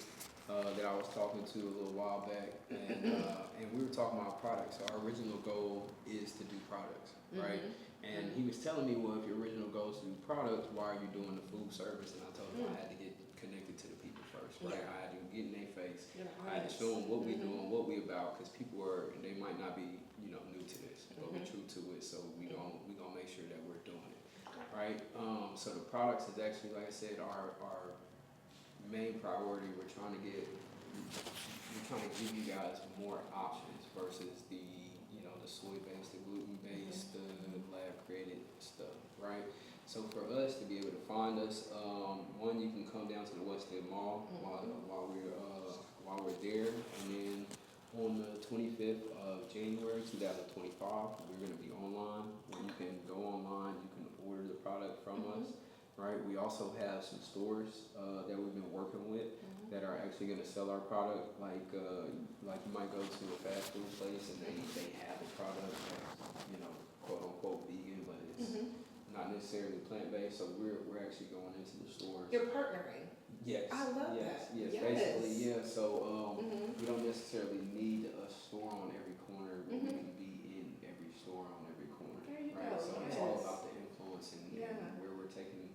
that I was talking to a little while back, and we were talking about products. So our original goal is to do products, right? And he was telling me, well, if your original goal is to do products, why are you doing the food service? And I told him I had to get connected to the people first, right? I had to get in their face. I had to show them what we're doing, what we about, because people they might not be, new to this, but we're true to it. So we gonna make sure that we're doing it, right? So the products is actually, like I said, our main priority. We're trying to give you guys more options versus the soy-based, the gluten-based, the lab-created stuff, right? So for us to be able to find us, one, you can come down to the West End Mall while we're there, and then on the 25th of January 2025, we're going to be online. Where you can go online, you can order the product from us. right? We also have some stores that we've been working with that are actually going to sell our product. Like you might go to a fast food place and they have a product that's, you know, quote unquote vegan, but it's not necessarily plant-based. So we're actually going into the stores. You're partnering. Yes. I love yes, that. Yes, Yes. basically, yeah. So we don't necessarily need a store on every corner, but we can be in every store on every corner. There you right? go. So it's all about the influence and Yeah. where we're taking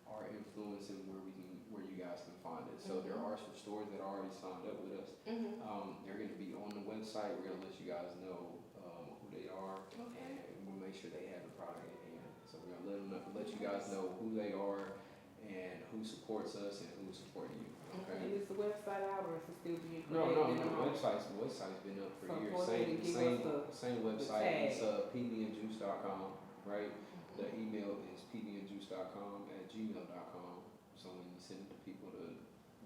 our influence and where you guys can find it. So there are some stores that are already signed up with us. They're going to be on the website. We're going to let you guys know who they are, and we'll make sure they have the product in hand. So we're going to let you guys know who they are and who supports us and who's supporting you. Okay. And is the website out or is it still being No, created? the website's been up for So years. go ahead and give us Same website. It's pbandjuice.com, right? The email is pbandjuice.com@gmail.com. So when you send it to people, the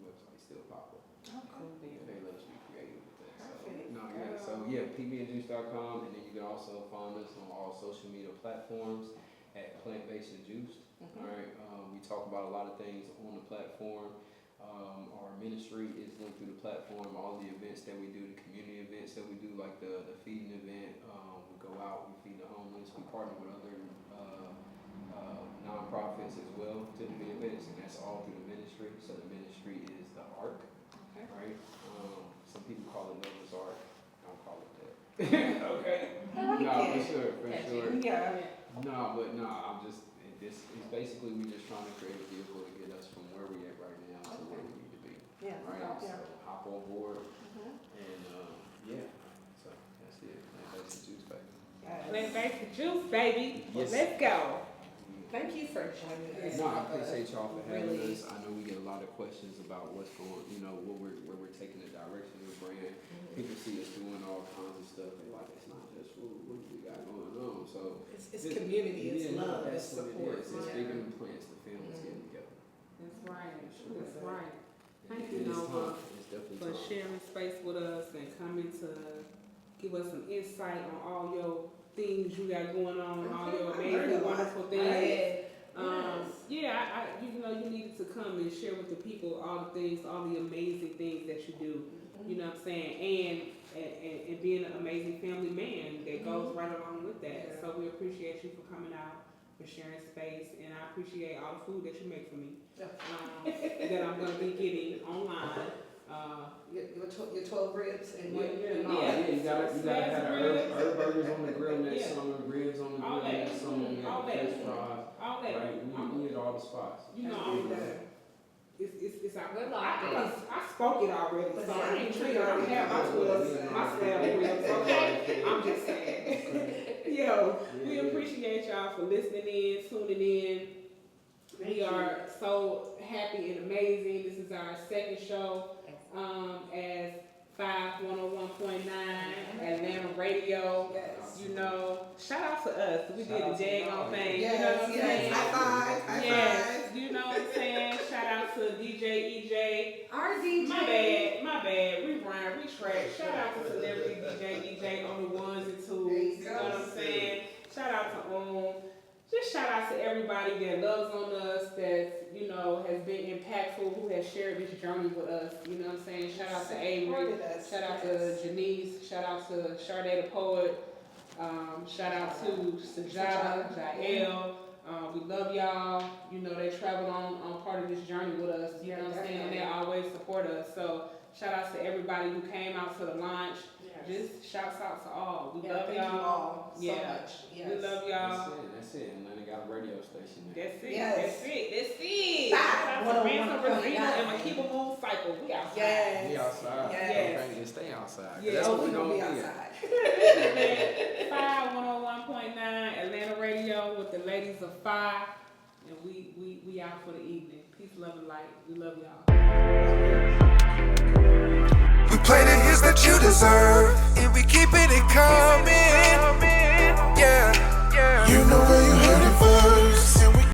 website still pop up. They let us be creative with that. So pbandjuice.com, and then you can also find us on all social media platforms at Plant Based and Juiced. All right. We talk about a lot of things on the platform. Our ministry is linked through the platform. All the events that we do, the community events that we do, like the feeding event, we go out, we feed the homeless. We partner with other nonprofits as well to do the events, and that's all through the ministry. So the ministry is the Ark, right? Some people call it Noah's Ark. Don't call it that. Okay. No, for sure. Yeah. I'm just. It's basically we just trying to create a vehicle to get us from where we at right now to where we need to be. Yeah. Right. Yeah. So hop on board, and so that's it. That's the juice, baby. Plant-based juice, baby. Yes. Let's go. Thank you for joining us. No, I appreciate y'all for having Really. us. I know we get a lot of questions about what's going, where we're taking the direction of the brand. People see us doing all kinds of stuff. They're like, it's not just food. What do we got going on? So It's community, it's love, it's that's what support. it is. It's bigger than plants. The families getting together. That's right. Sure. That's right. Thank It's you, Nova, time. It's definitely for time. sharing space with us and coming to give us some insight on all your things you got going on, all your amazing, wonderful things. You needed to come and share with the people all the things, all the amazing things that you do. You know what I'm saying? And being an amazing family man that goes right along with that. Yeah. So we appreciate you for coming out, for sharing space, and I appreciate all the food that you make for me. That I'm gonna be getting online. Your 12 ribs and one. You gotta have herb burgers on the grill next summer, ribs on the All grill that. next summer, we All have that. fish fries. All that. Right, we hit all the spots. You know, it's out. We're locked in. I spoke it already, so I ain't sure you already have my slab ribs. Okay, I'm just saying. We appreciate y'all for listening in, tuning in. We are so happy and amazing. This is our second show as 5101.9 Atlanta Radio. Shout out to us. We did the daggone thing. You know what I'm saying? High five. Yes, you know what I'm saying? Shout out to DJ EJ. Our DJ. My bad. We rhyme, we trash. Shout out to celebrity DJ EJ on the ones and twos. You know what I'm saying? Shout out to just shout out to everybody that loves on us, that has been impactful, who has shared this journey with us. You know what I'm saying? Shout out to Avery. Shout out to Janice. Shout out to Sade the Poet. Shout out to Sajada, Jael. We love y'all. They traveled on part of this journey with us. You know what I'm saying? And they always support us. So shout outs to everybody who came out to the launch. Just shouts out to all. We love thank y'all. You all so much. Yes. We love y'all. That's it. Atlanta got a radio station now. That's it. Yes. That's it. Bye. Shout out to Ransom Rosina and Makiba Moon Cycle. We outside. Yes. We outside. Yes. Okay, just stay outside. Yeah. That's what we're we going to be gonna do. outside. 5101.9 Atlanta Radio with the ladies of Fire. And we out for the evening. Peace, love, and light. We love y'all. We play the hits that you deserve, and we keeping it coming.